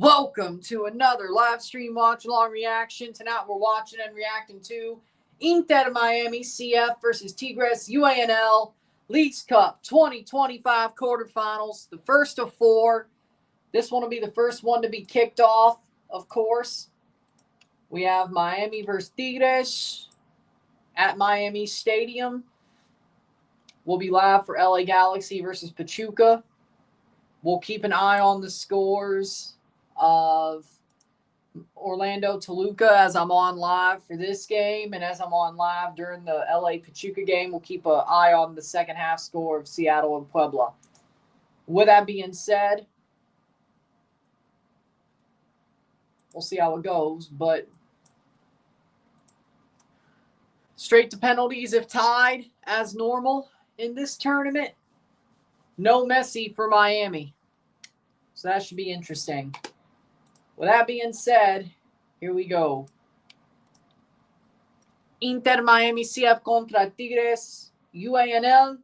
Welcome to another live stream watch-along reaction. Tonight we're watching and reacting to Inter Miami CF versus Tigres UANL Leagues Cup 2025 quarterfinals. The first of four. This one will be the first one to be kicked off, of course. We have Miami versus Tigres at Miami Stadium. We'll be live for LA Galaxy versus Pachuca. We'll keep an eye on the scores of Orlando Toluca as I'm on live for this game, and as I'm on live during the LA Pachuca game, we'll keep an eye on the second half score of Seattle and Puebla. With that being said, we'll see how it goes, but straight to penalties if tied as normal in this tournament. No Messi for Miami, so that should be interesting. With that being said, here we go. Inter Miami CF contra Tigres UANL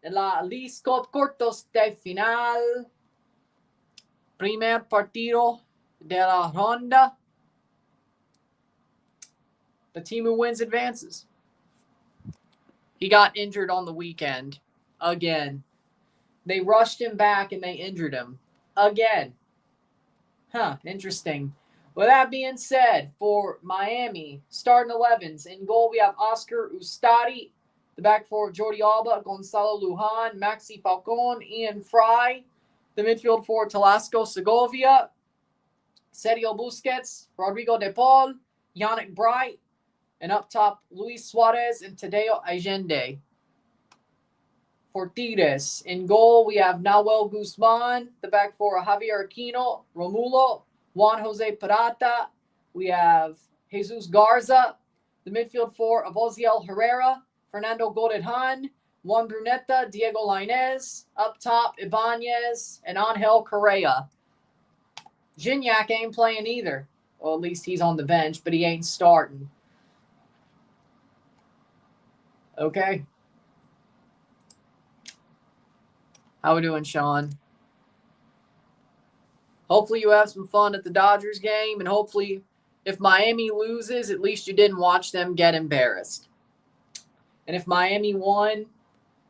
de la Leagues Cup cuartos de final. Primer partido de la ronda. The team who wins advances. He got injured on the weekend. Again. They rushed him back and they injured him. Again. Interesting. With that being said, for Miami, starting 11s. In goal, we have Oscar Ustari. The back four, Jordi Alba, Gonzalo Lujan, Maxi Falcon, Ian Fry. The midfield four, Talasco Segovia, Sergio Busquets, Rodrigo De Paul, Yannick Bright. And up top, Luis Suarez and Tadeo Allende. For Tigres, in goal, we have Nahuel Guzman. The back four, Javier Aquino, Romulo, Juan Jose Perata. We have Jesus Garza. The midfield four, Avoziel Herrera, Fernando Gorehan, Juan Bruneta, Diego Lainez. Up top, Ibanez and Angel Correa. Gignac ain't playing either. Well, at least he's on the bench, but he ain't starting. Okay. How we doing, Sean? Hopefully you have some fun at the Dodgers game, and hopefully if Miami loses, at least you didn't watch them get embarrassed. And if Miami won,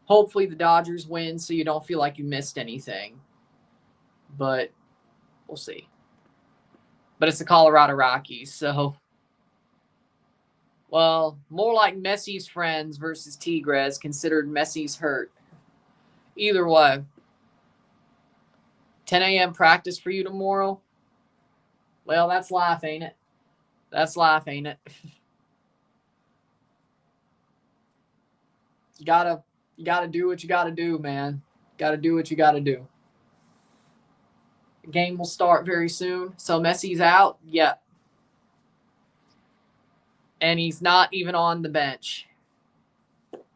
hopefully the Dodgers win so you don't feel like you missed anything. But we'll see. But it's the Colorado Rockies, so... Well, more like Messi's friends versus Tigres, considered Messi's hurt. Either way. 10 a.m. practice for you tomorrow? Well, that's life, ain't it? That's life, ain't it? You gotta do what you gotta do, man. Gotta do what you gotta do. The game will start very soon. So Messi's out? Yep. And he's not even on the bench.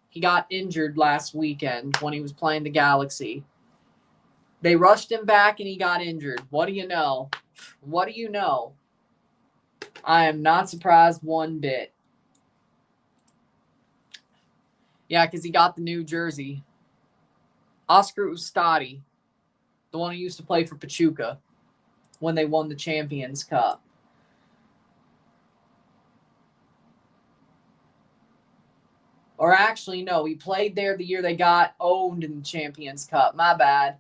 He got injured last weekend when he was playing the Galaxy. They rushed him back and he got injured. What do you know? What do you know? I am not surprised one bit. Yeah, because he got the new jersey. Oscar Ustari, the one who used to play for Pachuca when they won the Champions Cup. Or actually, no, he played there the year they got owned in the Champions Cup. My bad.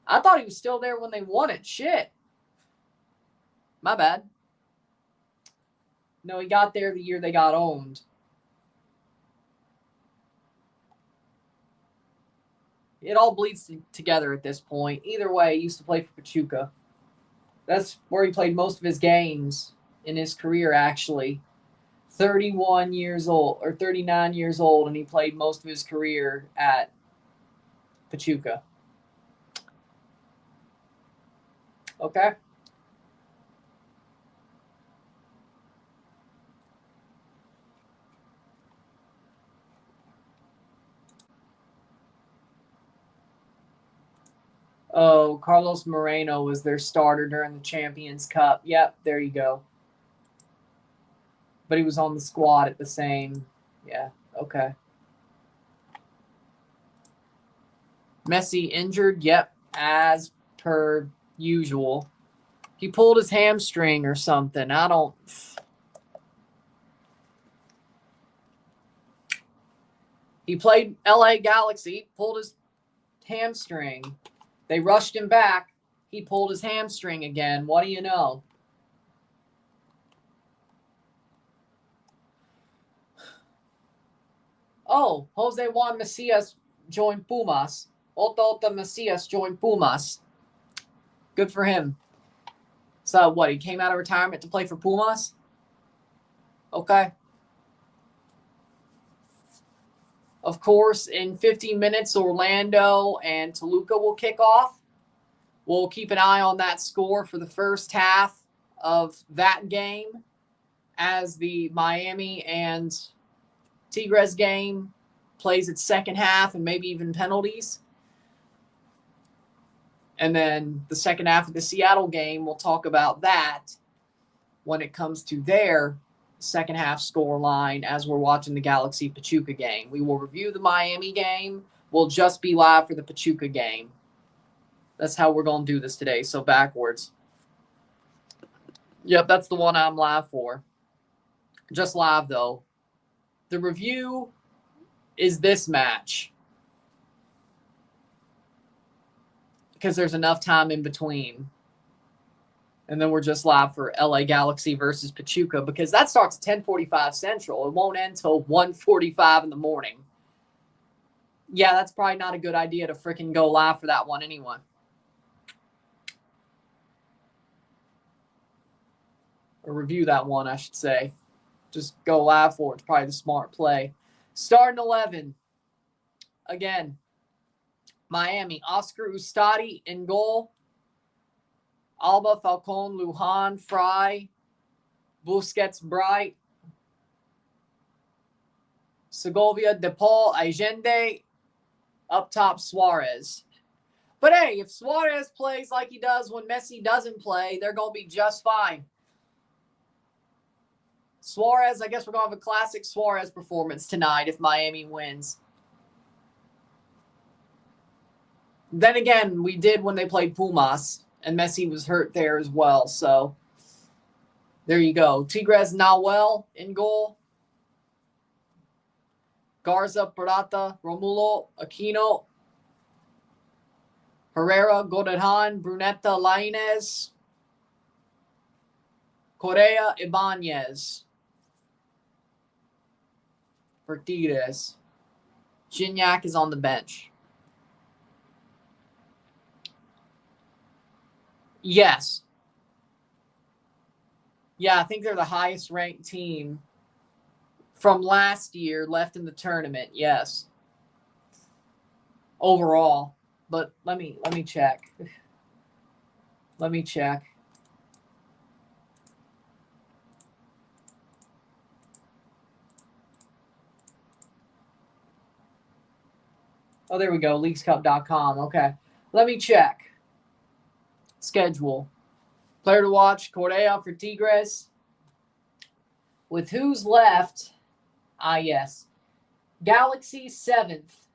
I thought he was still there when they won it. Shit. My bad. No, he got there the year they got owned. It all bleeds together at this point. Either way, he used to play for Pachuca. That's where he played most of his games in his career, actually. 31 years old or 39 years old, and he played most of his career at Pachuca. Okay. Oh, Carlos Moreno was their starter during the Champions Cup. Yep, there you go. But he was on the squad at the same. Yeah, okay. Messi injured? Yep, as per usual. He pulled his hamstring or something. I don't... He played LA Galaxy, pulled his hamstring. They rushed him back. He pulled his hamstring again. What do you know? Oh, Jose Juan Macias joined Pumas. Otto Macias joined Pumas. Good for him. So what, he came out of retirement to play for Pumas? Okay. Of course, in 15 minutes, Orlando and Toluca will kick off. We'll keep an eye on that score for the first half of that game as the Miami and Tigres game plays its second half and maybe even penalties. And then the second half of the Seattle game, we'll talk about that when it comes to their second half score line as we're watching the Galaxy Pachuca game. We will review the Miami game. We'll just be live for the Pachuca game. That's how we're going to do this today, so backwards. Yep, that's the one I'm live for. Just live, though. The review is this match, because there's enough time in between. And then we're just live for LA Galaxy versus Pachuca, because that starts at 10:45 Central. It won't end until 1:45 in the morning. Yeah, that's probably not a good idea to freaking go live for that one anyway. Or review that one, I should say. Just go live for it. It's probably the smart play. Starting 11. Again, Miami. Oscar Ustadi in goal. Alba, Falcon, Lujan, Fry, Busquets, Bright, Segovia, DePaul, Allende, up top Suarez. But hey, if Suarez plays like he does when Messi doesn't play, they're going to be just fine. Suarez, I guess we're going to have a classic Suarez performance tonight if Miami wins. Then again, we did when they played Pumas, and Messi was hurt there as well. So there you go. Tigres Nahuel in goal. Garza, Perata, Romulo, Aquino, Herrera, Godejan, Brunetta, Lainez, Correa, Ibanez for Tigres. Gignac is on the bench. Yes. Yeah, I think they're the highest ranked team from last year left in the tournament. Yes. Overall. But let me check. Let me check. Oh, there we go. LeaguesCup.com. Okay. Let me check. Schedule. Player to watch, Correa for Tigres. With who's left? Yes. Galaxy 7th.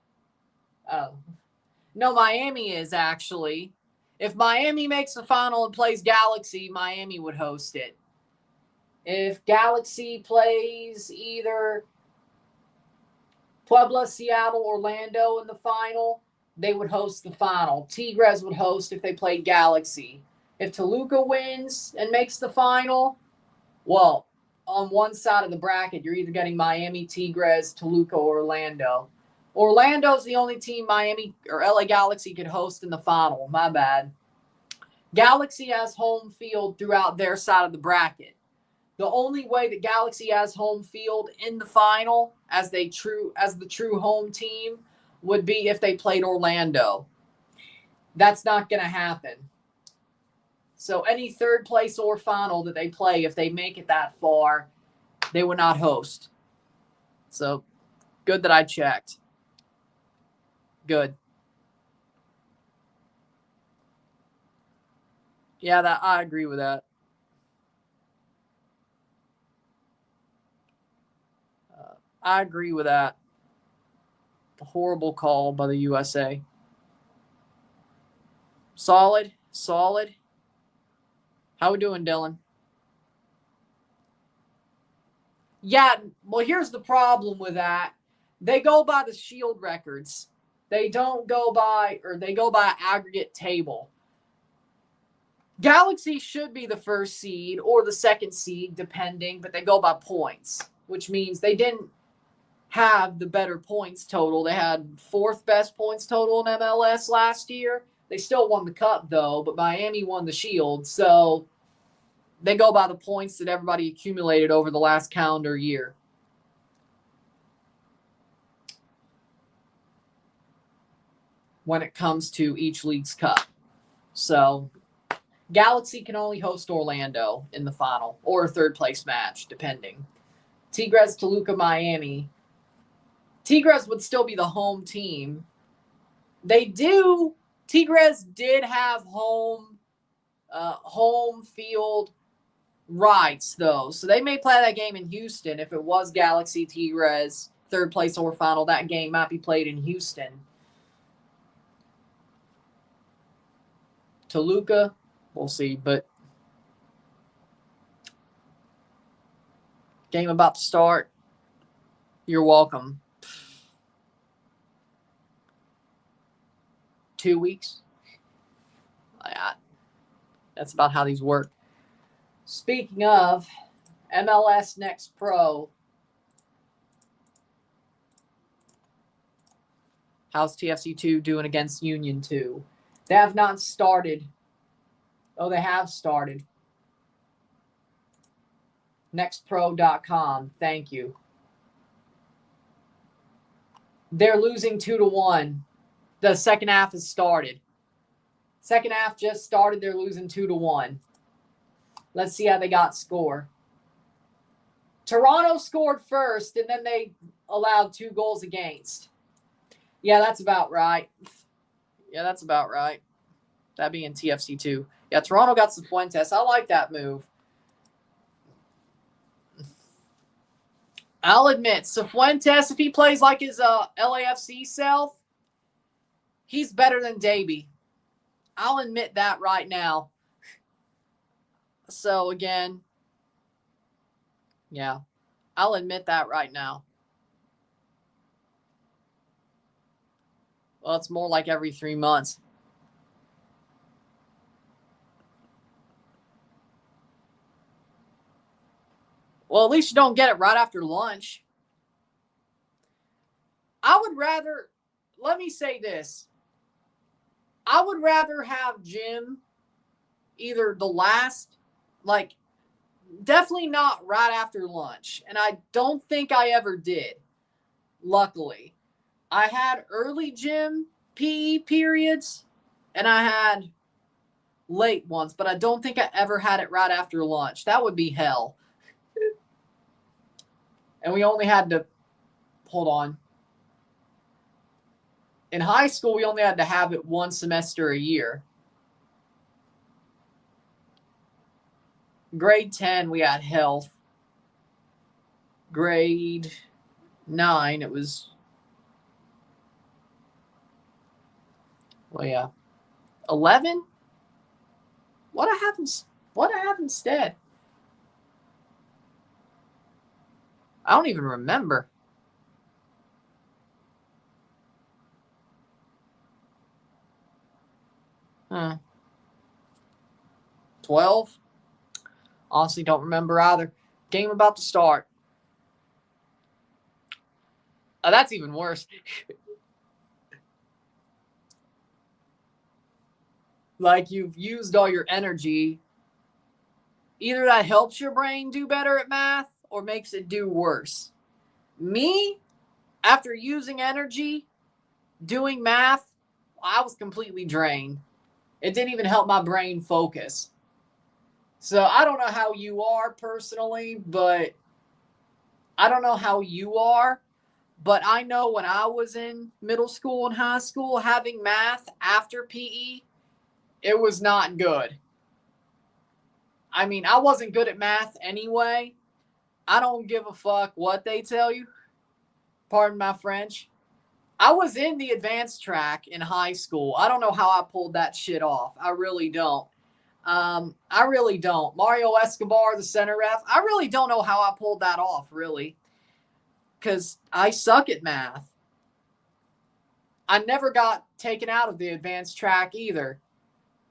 Oh. No, Miami is actually. If Miami makes the final and plays Galaxy, Miami would host it. If Galaxy plays either Puebla, Seattle, Orlando in the final, they would host the final. Tigres would host if they played Galaxy. If Toluca wins and makes the final, well, on one side of the bracket, you're either getting Miami, Tigres, Toluca, or Orlando. Orlando's the only team Miami or LA Galaxy could host in the final. My bad. Galaxy has home field throughout their side of the bracket. The only way that Galaxy has home field in the final as the true home team would be if they played Orlando. That's not going to happen. So any third place or final that they play, if they make it that far, they would not host. So good that I checked. Good. Yeah, I agree with that. I agree with that. A horrible call by the USA. Solid. Solid. How we doing, Dillon? Yeah, well, here's the problem with that. They go by the Shield records. They don't go by, or they go by aggregate table. Galaxy should be the first seed or the second seed, depending, but they go by points, which means they didn't have the better points total. They had fourth best points total in MLS last year. They still won the Cup, though, but Miami won the Shield, so they go by the points that everybody accumulated over the last calendar year. When it comes to each Leagues Cup. So Galaxy can only host Orlando in the final or a third place match, depending. Tigres, Toluca, Miami. Tigres would still be the home team. Tigres did have home field rights, though. So they may play that game in Houston. If it was Galaxy, Tigres, third place or final, that game might be played in Houston. Toluca, we'll see, but game about to start. You're welcome. 2 weeks. That's about how these work. Speaking of MLS Next Pro, how's TFC2 doing against Union 2? They have not started. Oh, they have started. Nextpro.com. Thank you. They're losing 2-1. The second half has started. Second half just started. They're losing 2-1. Let's see how they got score. Toronto scored first, and then they allowed 2 goals against. Yeah, that's about right. That being TFC2. Yeah, Toronto got Cifuentes. I like that move. I'll admit, Cifuentes, if he plays like his LAFC self, he's better than Davey. I'll admit that right now. So, again, yeah, I'll admit that right now. Well, it's more like every 3 months. Well, at least you don't get it right after lunch. Let me say this. I would rather have gym either the last, definitely not right after lunch. And I don't think I ever did, luckily. I had early gym PE periods, and I had late ones, but I don't think I ever had it right after lunch. That would be hell. And we only had to, hold on. In high school, we only had to have it one semester a year. Grade 10, we had health. Grade 9, it was, well, yeah. 11? What I have instead? I don't even remember. Huh. 12? Honestly, don't remember either. Game about to start. Oh, that's even worse. Like you've used all your energy. Either that helps your brain do better at math or makes it do worse. Me, after using energy, doing math, I was completely drained. It didn't even help my brain focus. So I don't know how you are personally, but I know when I was in middle school and high school, having math after PE, it was not good. I mean, I wasn't good at math anyway. I don't give a fuck what they tell you. Pardon my French. I was in the advanced track in high school. I don't know how I pulled that shit off. I really don't. I really don't. Mario Escobar, the center ref, I really don't know how I pulled that off, really. Because I suck at math. I never got taken out of the advanced track either.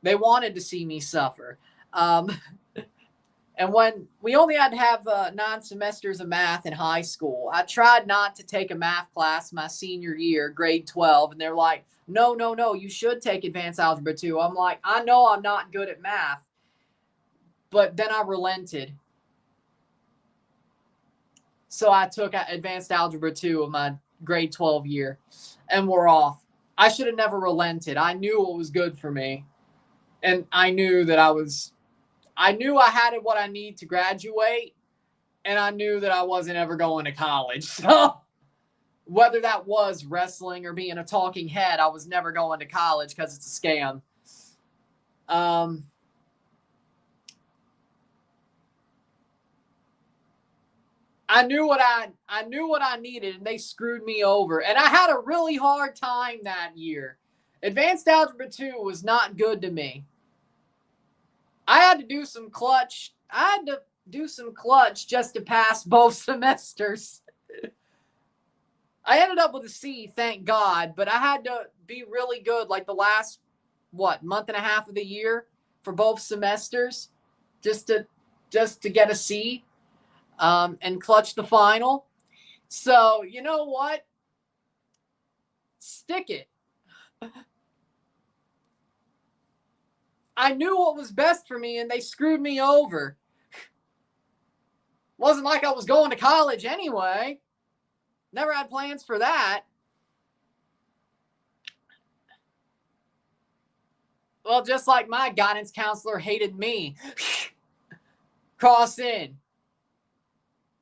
They wanted to see me suffer. And when we only had to have 9 semesters of math in high school, I tried not to take a math class my senior year, grade 12. And they're like, no, you should take advanced algebra 2. I'm like, I know I'm not good at math. But then I relented. So I took advanced algebra 2 of my grade 12 year and we're off. I should have never relented. I knew what was good for me. And I knew that I knew I had what I need to graduate, and I knew that I wasn't ever going to college. So whether that was wrestling or being a talking head, I was never going to college because it's a scam. I knew what I needed, and they screwed me over. And I had a really hard time that year. Advanced Algebra 2 was not good to me. I had to do some clutch. Just to pass both semesters. I ended up with a C, thank God, but I had to be really good like the last, month and a half of the year for both semesters just to get a C and clutch the final. So, you know what? Stick it. I knew what was best for me, and they screwed me over. Wasn't like I was going to college anyway. Never had plans for that. Well, just like my guidance counselor hated me. Cross in.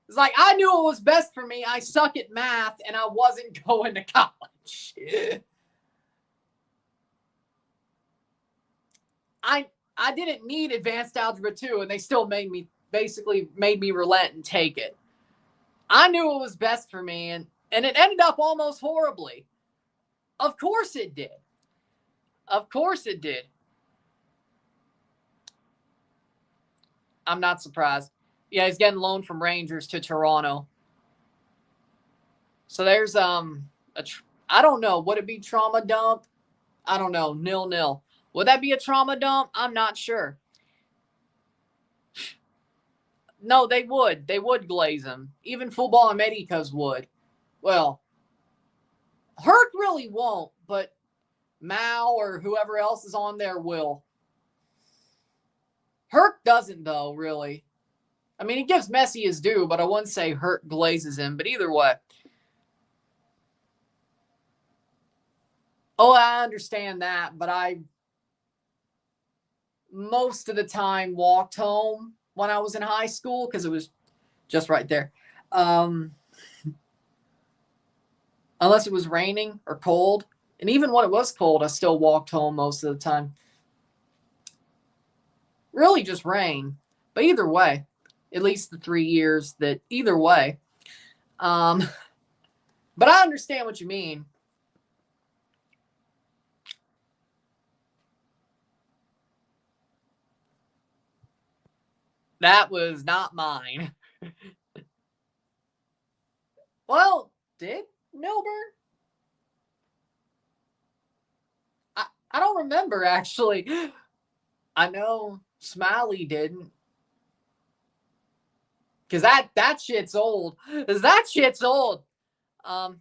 It's like, I knew what was best for me. I suck at math, and I wasn't going to college. I didn't need advanced algebra 2, and they still made me relent and take it. I knew what was best for me, and it ended up almost horribly. Of course it did. Of course it did. I'm not surprised. Yeah, he's getting loaned from Rangers to Toronto. So there's I don't know. Would it be trauma dump? I don't know. 0-0. Would that be a trauma dump? I'm not sure. No, they would. They would glaze him. Even Football Americas would. Well, Herc really won't, but Mao or whoever else is on there will. Herc doesn't, though, really. I mean, he gives Messi his due, but I wouldn't say Herc glazes him. But either way. Oh, I understand that, but I most of the time walked home when I was in high school because it was just right there. Unless it was raining or cold. And even when it was cold, I still walked home most of the time. Really just rain. But either way, at least the 3 years that either way. But I understand what you mean. That was not mine. Well, did Milburn? I don't remember, actually. I know Smiley didn't. Because that shit's old. That shit's old. Are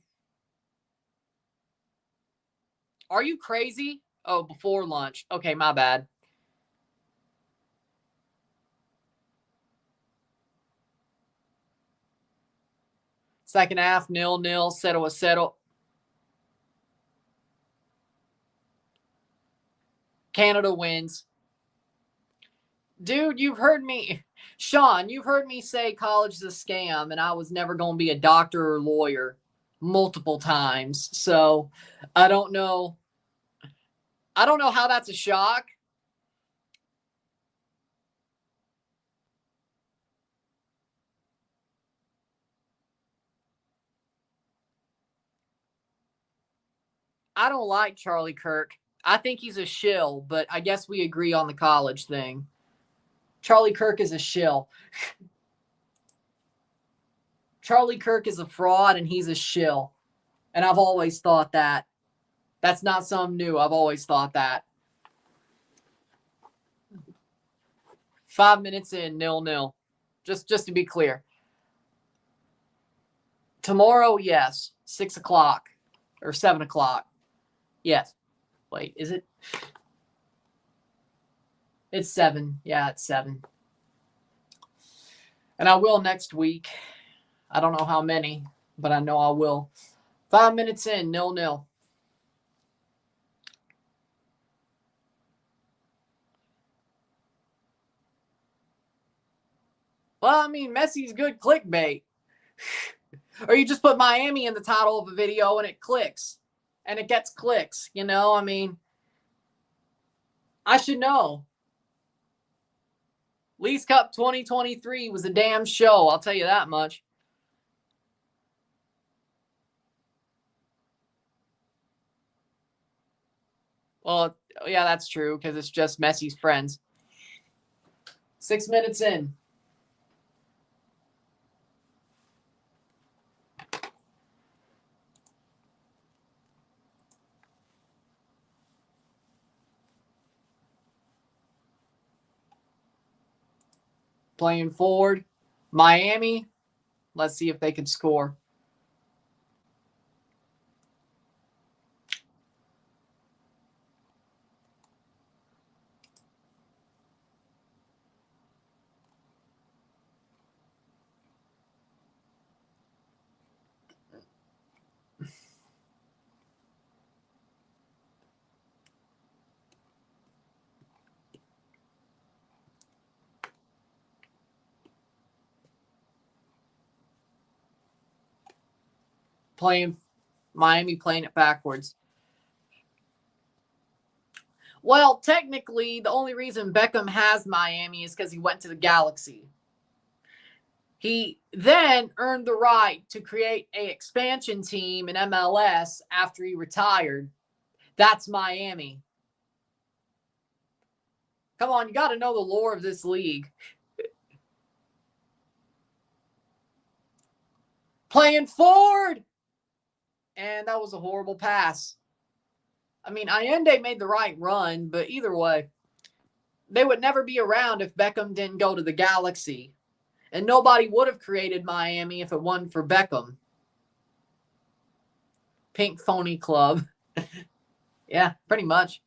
you crazy? Oh, before lunch. Okay, my bad. Second half, 0-0, settle. Canada wins. Dude, Sean, you've heard me say college is a scam, and I was never going to be a doctor or lawyer multiple times. So I don't know. I don't know how that's a shock. I don't like Charlie Kirk. I think he's a shill, but I guess we agree on the college thing. Charlie Kirk is a shill. Charlie Kirk is a fraud and he's a shill. And I've always thought that. That's not something new. I've always thought that. 5 minutes in, 0-0. Just to be clear. Tomorrow, yes. 6 o'clock or 7 o'clock. Yes. Wait, is it? It's 7. Yeah, it's 7. And I will next week. I don't know how many, but I know I will. 5 minutes in, 0-0. Well, I mean, Messi's good clickbait. Or you just put Miami in the title of a video and it clicks. And it gets clicks, you know? I mean, I should know. Leagues Cup 2023 was a damn show, I'll tell you that much. Well, yeah, that's true, because it's just Messi's friends. 6 minutes in. Playing forward. Miami. Let's see if they can score. Miami playing it backwards. Well, technically, the only reason Beckham has Miami is because he went to the Galaxy. He then earned the right to create an expansion team in MLS after he retired. That's Miami. Come on, you got to know the lore of this league. Playing forward! And that was a horrible pass. I mean, Allende made the right run, but either way, they would never be around if Beckham didn't go to the Galaxy. And nobody would have created Miami if it wasn't for Beckham. Pink Phony Club. Yeah, pretty much.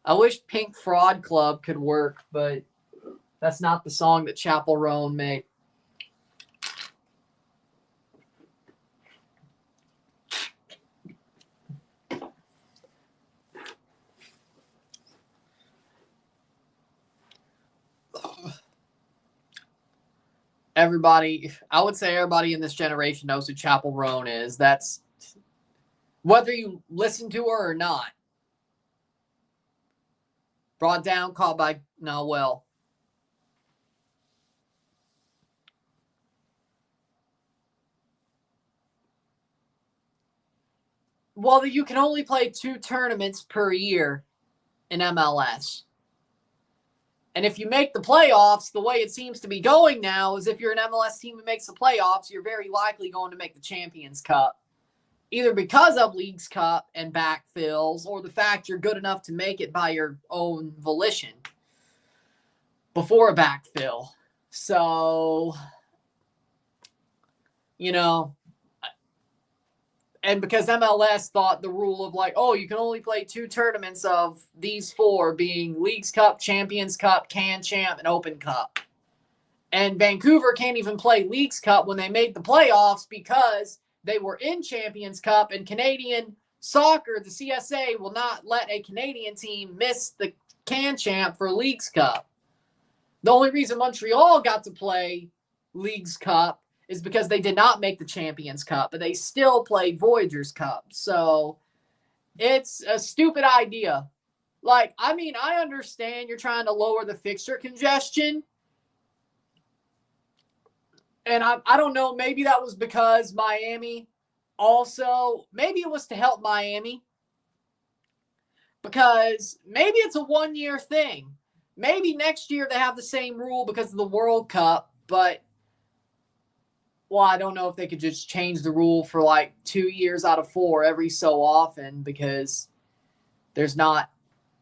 I wish Pink Fraud Club could work, but that's not the song that Chapel Roan made. Everybody, I would say everybody in this generation knows who Chapel Roan is. That's whether you listen to her or not. Brought down, caught by Noel. Well, you can only play 2 tournaments per year in MLS. And if you make the playoffs, the way it seems to be going now is if you're an MLS team that makes the playoffs, you're very likely going to make the Champions Cup. Either because of Leagues Cup and backfills or the fact you're good enough to make it by your own volition before a backfill. So, you know, and because MLS thought the rule of like, oh, you can only play 2 tournaments of these 4 being Leagues Cup, Champions Cup, Can Champ, and Open Cup. And Vancouver can't even play Leagues Cup when they made the playoffs because they were in Champions Cup, and Canadian soccer, the CSA, will not let a Canadian team miss the Can Champ for Leagues Cup. The only reason Montreal got to play Leagues Cup is because they did not make the Champions Cup, but they still played Voyagers Cup. So it's a stupid idea. Like, I mean, I understand you're trying to lower the fixture congestion, And I don't know, maybe that was because Miami also, maybe it was to help Miami because maybe it's a 1-year thing. Maybe next year they have the same rule because of the World Cup, but well, I don't know if they could just change the rule for like 2 years out of 4 every so often because there's not.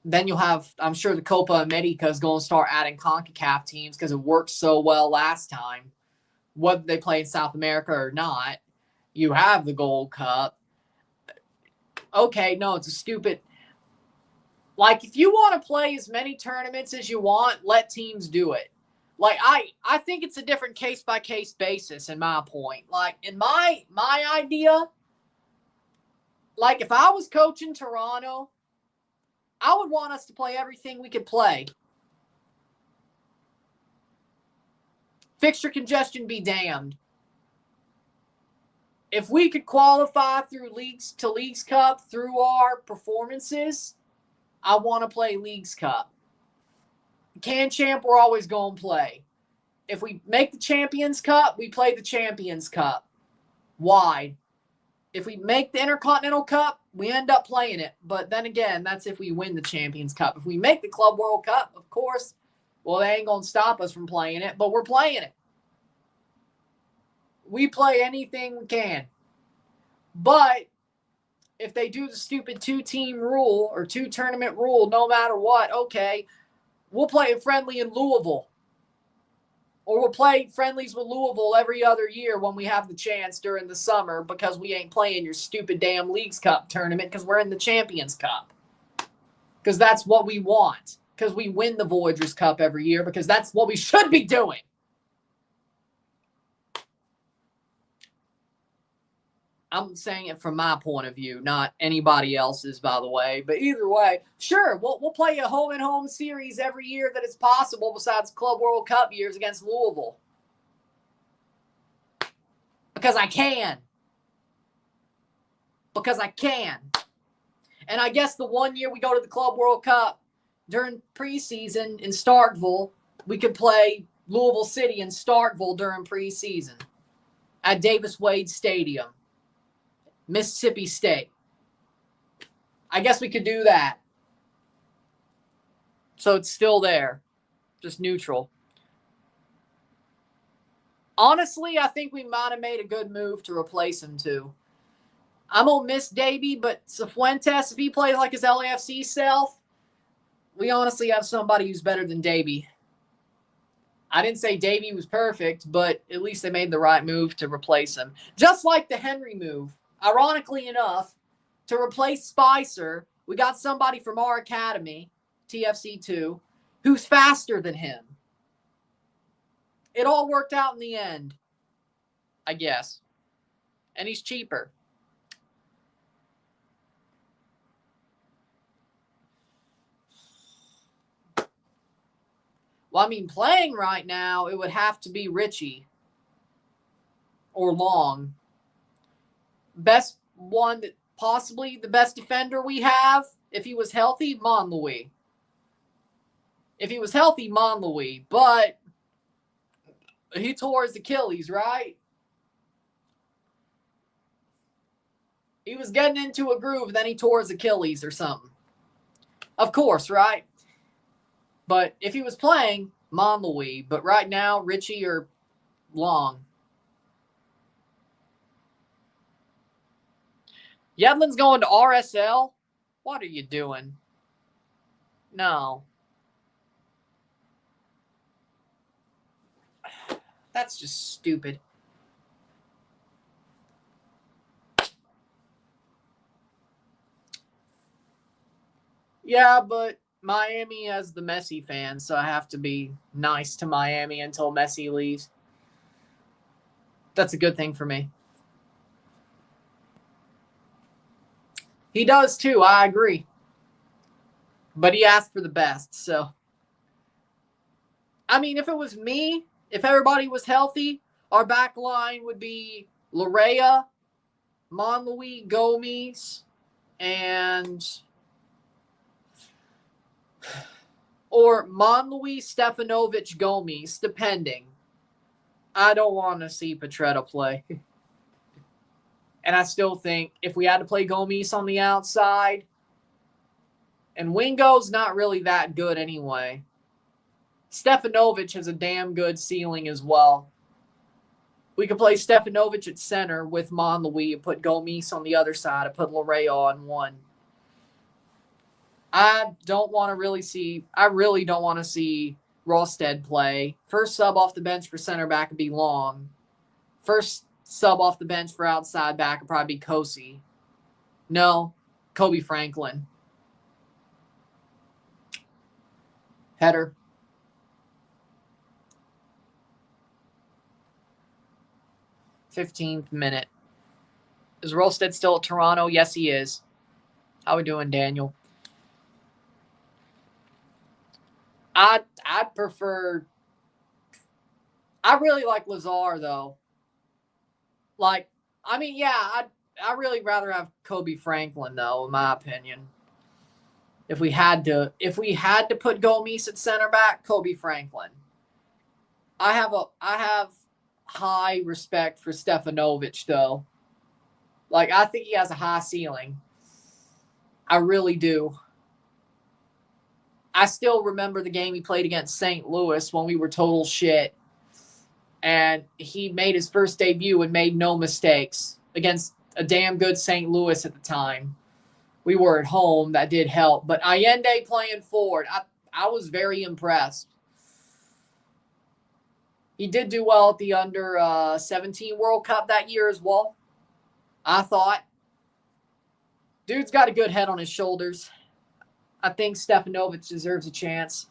Then you'll have, I'm sure the Copa America is going to start adding CONCACAF teams because it worked so well last time. Whether they play in South America or not, you have the Gold Cup. Okay, no, it's a stupid. Like, if you want to play as many tournaments as you want, let teams do it. Like, I think it's a different case-by-case basis in my point. Like, in my idea, like, if I was coaching Toronto, I would want us to play everything we could play. Fixture congestion be damned. If we could qualify through Leagues Cup through our performances, I want to play Leagues Cup. Can Champ, we're always going to play. If we make the Champions Cup, we play the Champions Cup. Why? If we make the Intercontinental Cup, we end up playing it. But then again, that's if we win the Champions Cup. If we make the Club World Cup, of course, well, they ain't going to stop us from playing it, but we're playing it. We play anything we can. But if they do the stupid 2-team rule or 2-tournament rule, no matter what, okay, we'll play a friendly in Louisville. Or we'll play friendlies with Louisville every other year when we have the chance during the summer because we ain't playing your stupid damn Leagues Cup tournament because we're in the Champions Cup. Because that's what we want. Because we win the Voyagers Cup every year because that's what we should be doing. I'm saying it from my point of view, not anybody else's, by the way. But either way, sure, we'll play a home-and-home series every year that it's possible besides Club World Cup years against Louisville. Because I can. Because I can. And I guess the 1 year we go to the Club World Cup during preseason in Starkville, we could play Louisville City in Starkville during preseason at Davis Wade Stadium. Mississippi State. I guess we could do that. So it's still there. Just neutral. Honestly, I think we might have made a good move to replace him too. I'm going to miss Davey, but Cifuentes, if he plays like his LAFC self, we honestly have somebody who's better than Davey. I didn't say Davey was perfect, but at least they made the right move to replace him. Just like the Henry move. Ironically enough, to replace Spicer, we got somebody from our academy, TFC2, who's faster than him. It all worked out in the end, I guess. And he's cheaper. Well, I mean, playing right now, it would have to be Richie or Long. Best one, possibly the best defender we have, if he was healthy, Monlouis. If he was healthy, Monlouis. But he tore his Achilles, right? He was getting into a groove, then he tore his Achilles or something. Of course, right? But if he was playing, Monlouis. But right now, Richie or Long. Yedlin's going to RSL? What are you doing? No. That's just stupid. Yeah, but Miami has the Messi fans, so I have to be nice to Miami until Messi leaves. That's a good thing for me. He does too, I agree. But he asked for the best, so. I mean, if it was me, if everybody was healthy, our back line would be Larea, Monlouis, Gomes, and or Monlouis, Stefanovic, Gomes, depending. I don't want to see Petretta play. And I still think if we had to play Gomes on the outside, and Wingo's not really that good anyway. Stefanovic has a damn good ceiling as well. We could play Stefanovic at center with Monlouis and put Gomes on the other side and put Larea on one. I really don't want to see Rosted play. First sub off the bench for center back would be Long. First sub off the bench for outside back would probably be Kosi. No, Kobe Franklin. Header. .15th minute. Is Rosted still at Toronto? Yes, he is. How we doing, Daniel? I'd prefer. I really like Lazar though. I really rather have Kobe Franklin though, in my opinion. If we had to put Gomes at center back, Kobe Franklin. I have high respect for Stefanovic though. I think he has a high ceiling. I really do. I still remember the game he played against St. Louis when we were total shit. And he made his first debut and made no mistakes against a damn good St. Louis at the time. We were at home. That did help. But Allende playing forward, I was very impressed. He did do well at the under-17 World Cup that year as well, I thought. Dude's got a good head on his shoulders. I think Stefanovic deserves a chance.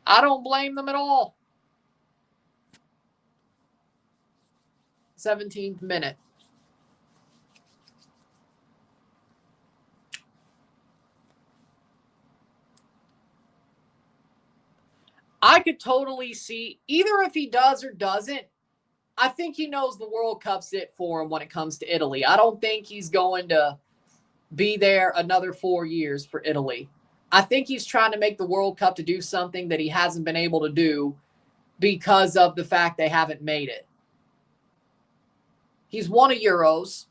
I don't blame them at all. 17th minute. I could totally see, either if he does or doesn't, I think he knows the World Cup's it for him when it comes to Italy. I don't think he's going to be there another 4 years for Italy. I think he's trying to make the World Cup to do something that he hasn't been able to do because of the fact they haven't made it. He's won a Euros.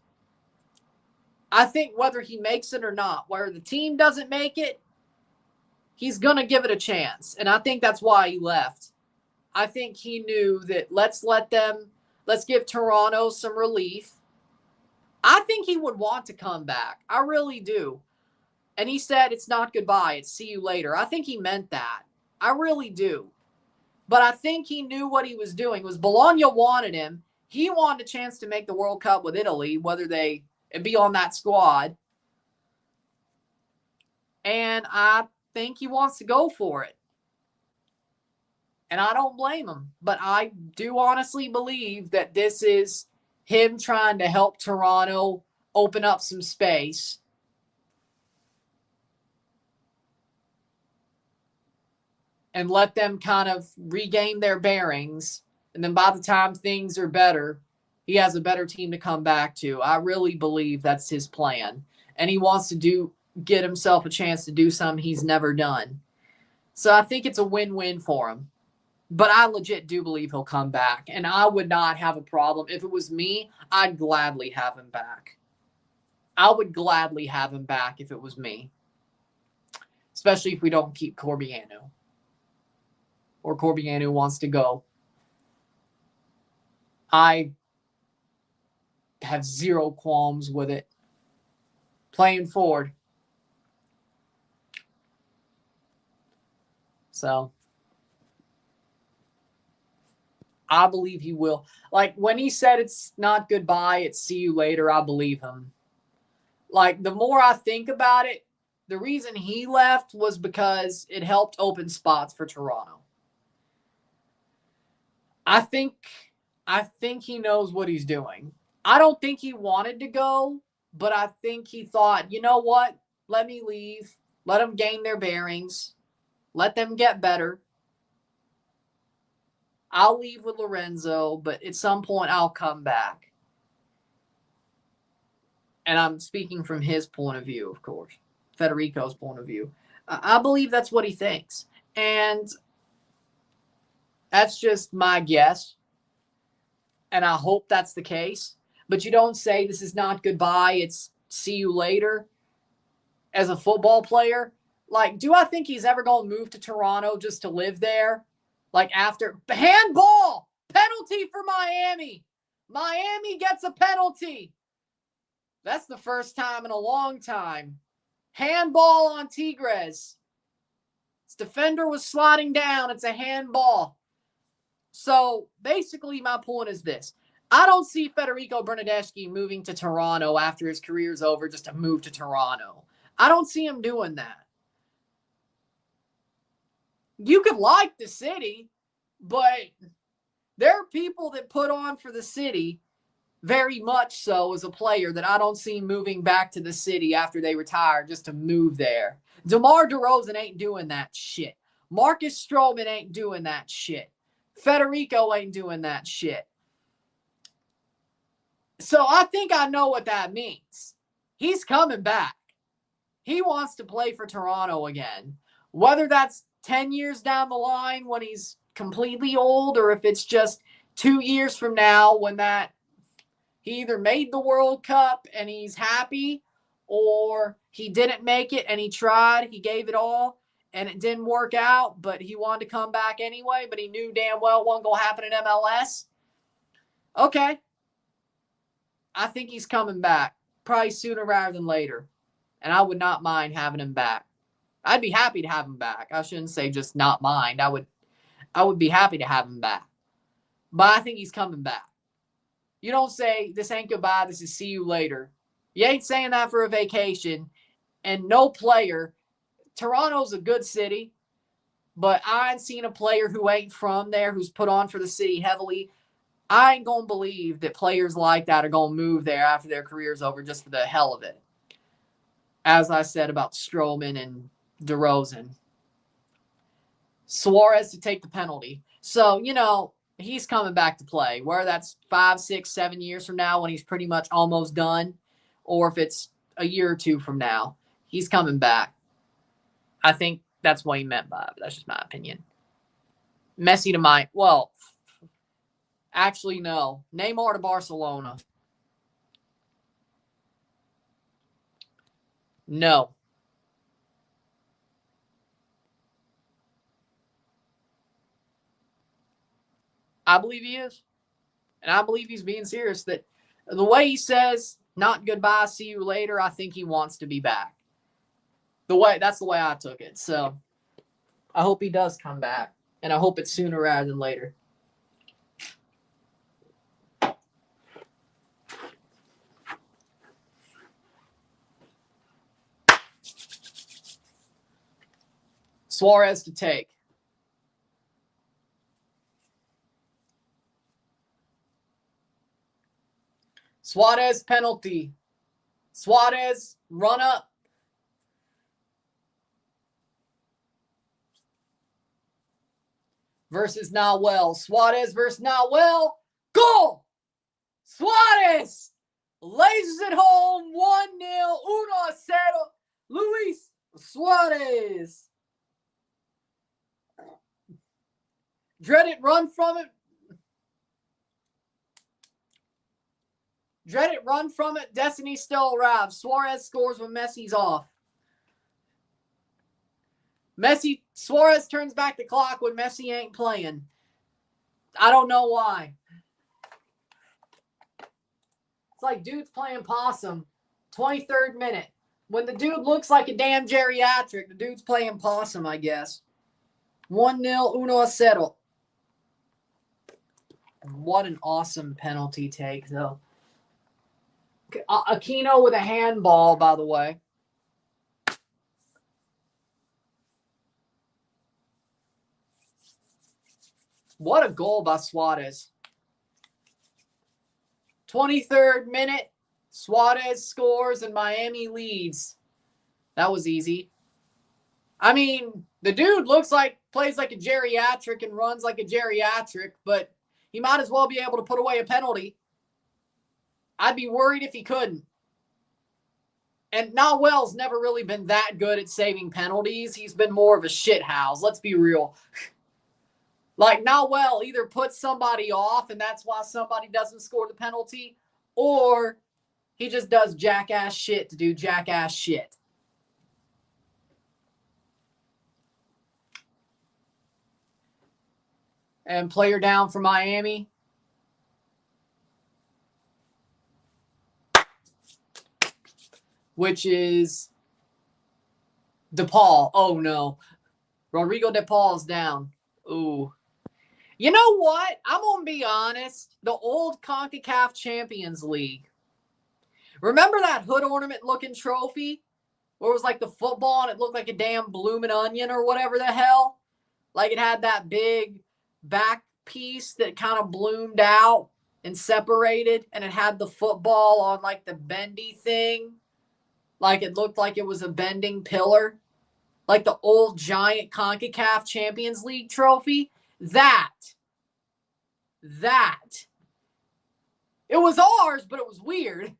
I think whether he makes it or not, whether the team doesn't make it, he's going to give it a chance. And I think that's why he left. I think he knew that let's give Toronto some relief. I think he would want to come back. I really do. And he said, it's not goodbye, it's see you later. I think he meant that. I really do. But I think he knew what he was doing. Bologna wanted him. He wanted a chance to make the World Cup with Italy, whether they be on that squad. And I think he wants to go for it. And I don't blame him. But I do honestly believe that this is him trying to help Toronto open up some space. And let them kind of regain their bearings. And then by the time things are better, he has a better team to come back to. I really believe that's his plan. And he wants to get himself a chance to do something he's never done. So I think it's a win-win for him. But I legit do believe he'll come back. And I would not have a problem. If it was me, I'd gladly have him back. I would gladly have him back if it was me. Especially if we don't keep Corbiano. Or Corbiano wants to go. I have zero qualms with it. Playing forward. So I believe he will. When he said it's not goodbye, it's see you later, I believe him. The more I think about it, the reason he left was because it helped open spots for Toronto. I think he knows what he's doing. I don't think he wanted to go, but I think he thought, you know what? Let me leave. Let them gain their bearings. Let them get better. I'll leave with Lorenzo, but at some point I'll come back. And I'm speaking from his point of view, of course. Federico's point of view. I believe that's what he thinks. And that's just my guess. And I hope that's the case. But you don't say this is not goodbye, it's see you later as a football player. Like, do I think he's ever going to move to Toronto just to live there? Like, after handball penalty for Miami. Miami gets a penalty. That's the first time in a long time. Handball on Tigres. His defender was sliding down. It's a handball. So basically, my point is this. I don't see Federico Bernardeschi moving to Toronto after his career's over just to move to Toronto. I don't see him doing that. You could like the city, but there are people that put on for the city very much so as a player that I don't see moving back to the city after they retire just to move there. DeMar DeRozan ain't doing that shit. Marcus Stroman ain't doing that shit. Federico ain't doing that shit. So I think I know what that means. He's coming back. He wants to play for Toronto again. Whether that's 10 years down the line when he's completely old, or if it's just 2 years from now when that he either made the World Cup and he's happy, or he didn't make it and he tried, he gave it all, and it didn't work out, but he wanted to come back anyway, but he knew damn well it wasn't going to happen in MLS. Okay. I think he's coming back, probably sooner rather than later. And I would not mind having him back. I'd be happy to have him back. I shouldn't say just not mind. I would be happy to have him back. But I think he's coming back. You don't say, this ain't goodbye, this is see you later. You ain't saying that for a vacation. And no player, Toronto's a good city, but I ain't seen a player who ain't from there, who's put on for the city heavily. I ain't going to believe that players like that are going to move there after their career's over just for the hell of it. As I said about Stroman and DeRozan. Suarez to take the penalty. So, he's coming back to play. Whether that's 5, 6, 7 years from now when he's pretty much almost done, or if it's a year or two from now, he's coming back. I think that's what he meant by it. That's just my opinion. Messi to actually, no. Neymar to Barcelona. No. I believe he is. And I believe he's being serious. That the way he says, not goodbye, see you later, I think he wants to be back. That's the way I took it. So I hope he does come back. And I hope it's sooner rather than later. Suarez to take. Suarez penalty. Suarez run up. Versus Nahuel. Suarez versus Nahuel. Goal! Suarez lays it home. 1-0. 1-0. Luis Suarez. Dreaded run from it. Destiny still arrives. Suarez scores when Messi's off. Suarez turns back the clock when Messi ain't playing. I don't know why. It's like dude's playing possum. 23rd minute. When the dude looks like a damn geriatric, the dude's playing possum, I guess. 1-0, 1-0. What an awesome penalty take, though. Aquino with a handball, by the way. What a goal by Suarez. 23rd minute, Suarez scores and Miami leads. That was easy. I mean, the dude plays like a geriatric and runs like a geriatric, but he might as well be able to put away a penalty. I'd be worried if he couldn't. And Nawell's never really been that good at saving penalties. He's been more of a shithouse. Let's be real. Like, Nawell either puts somebody off, and that's why somebody doesn't score the penalty, or he just does jackass shit to do jackass shit. And player down for Miami. Which is DePaul. Oh, no. Rodrigo DePaul's down. Ooh. You know what? I'm going to be honest. The old CONCACAF Champions League. Remember that hood ornament looking trophy? Where it was like the football and it looked like a damn blooming onion or whatever the hell? Like it had that big back piece that kind of bloomed out and separated, and it had the football on like the bendy thing. Like it looked like it was a bending pillar. Like the old giant CONCACAF Champions League trophy. That. It was ours, but it was weird.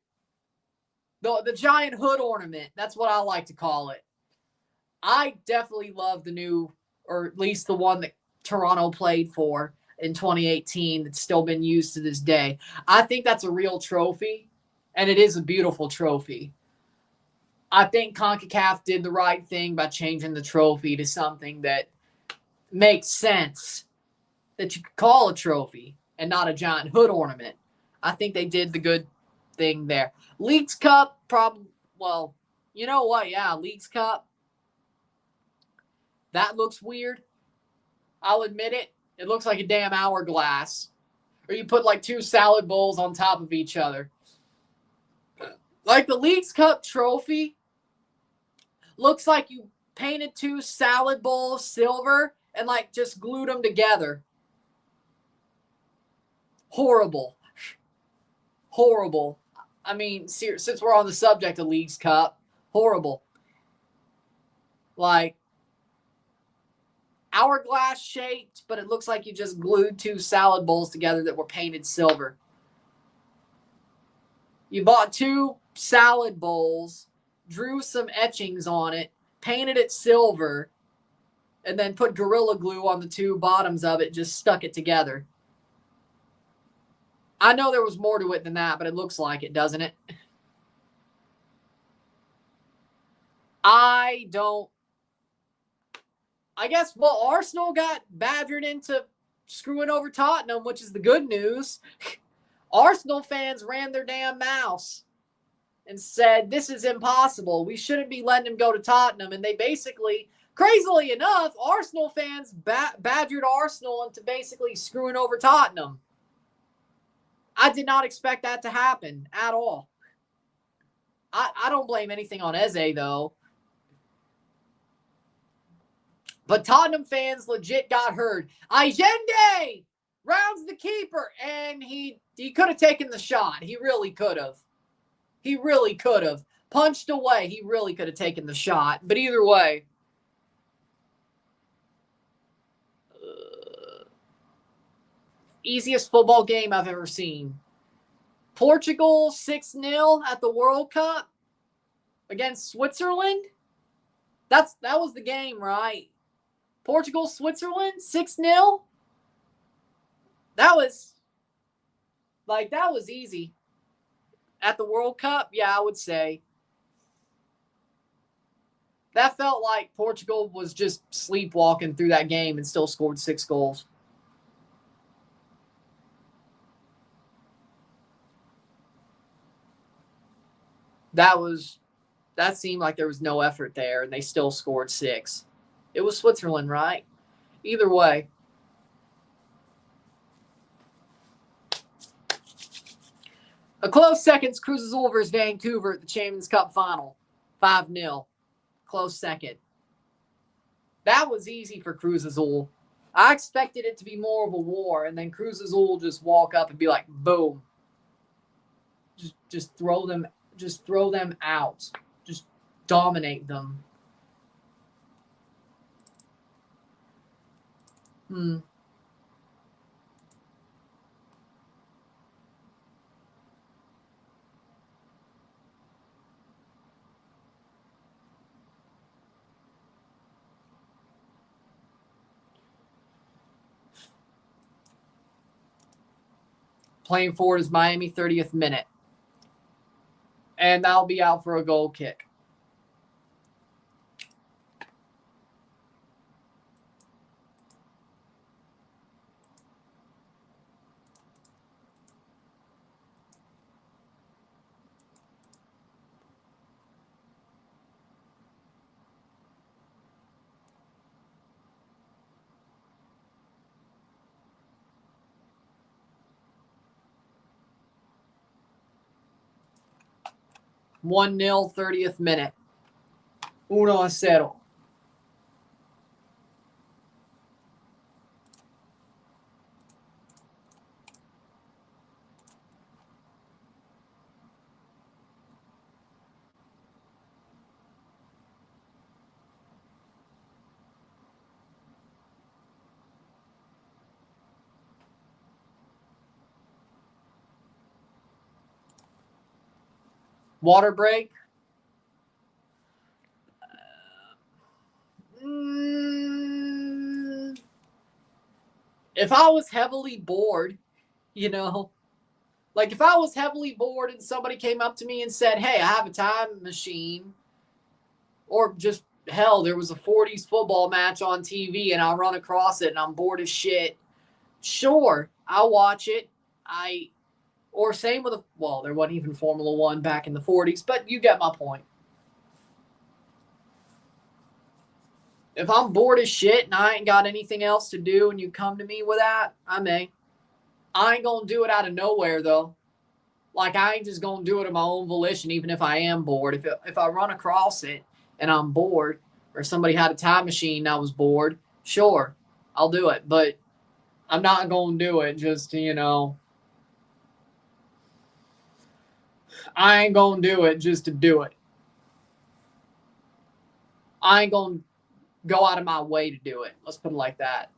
The giant hood ornament. That's what I like to call it. I definitely love the new, or at least the one that Toronto played for in 2018 that's still been used to this day. I think that's a real trophy, and it is a beautiful trophy. I think CONCACAF did the right thing by changing the trophy to something that makes sense, that you could call a trophy and not a giant hood ornament. I think they did the good thing there. Leagues Cup, probably, well, you know what? Yeah, Leagues Cup. That looks weird. I'll admit it. It looks like a damn hourglass. Or you put like two salad bowls on top of each other. Like the Leagues Cup trophy looks like you painted two salad bowls silver and like just glued them together. Horrible. Horrible. I mean, since we're on the subject of Leagues Cup, horrible. Like, hourglass shaped, but it looks like you just glued two salad bowls together that were painted silver. You bought two salad bowls, drew some etchings on it, painted it silver, and then put Gorilla Glue on the two bottoms of it, just stuck it together. I know there was more to it than that, but it looks like it, doesn't it? I guess, well, Arsenal got badgered into screwing over Tottenham, which is the good news. Arsenal fans ran their damn mouths and said, this is impossible. We shouldn't be letting him go to Tottenham. And they basically, crazily enough, Arsenal fans badgered Arsenal into basically screwing over Tottenham. I did not expect that to happen at all. I don't blame anything on Eze, though. But Tottenham fans legit got hurt. Allende rounds the keeper, and he could have taken the shot. He really could have. He really could have. Punched away. He really could have taken the shot. But either way. Easiest football game I've ever seen. Portugal 6-0 at the World Cup against Switzerland. That was the game, right? Portugal, Switzerland, 6-0. That was easy. At the World Cup, yeah, I would say. That felt like Portugal was just sleepwalking through that game and still scored 6 goals. That seemed like there was no effort there, and they still scored 6. It was Switzerland, right? Either way. A close second, Cruz Azul versus Vancouver at the Champions Cup final. 5-0. Close second. That was easy for Cruz Azul. I expected it to be more of a war, and then Cruz Azul will just walk up and be like, boom. Just throw them out. Just dominate them. Playing forward is Miami, 30th minute. And that'll be out for a goal kick. One 0 30th minute. 1-0. Water break. If I was heavily bored, like if I was heavily bored and somebody came up to me and said, hey, I have a time machine, or just hell, there was a 40s football match on TV and I'll run across it and I'm bored as shit, sure, I'll watch it. Or same with there wasn't even Formula One back in the 40s, but you get my point. If I'm bored as shit and I ain't got anything else to do and you come to me with that, I may. I ain't going to do it out of nowhere, though. Like, I ain't just going to do it of my own volition, even if I am bored. If I run across it and I'm bored, or somebody had a time machine and I was bored, sure, I'll do it. But I'm not going to do it just, I ain't going to do it just to do it. I ain't going to go out of my way to do it. Let's put it like that.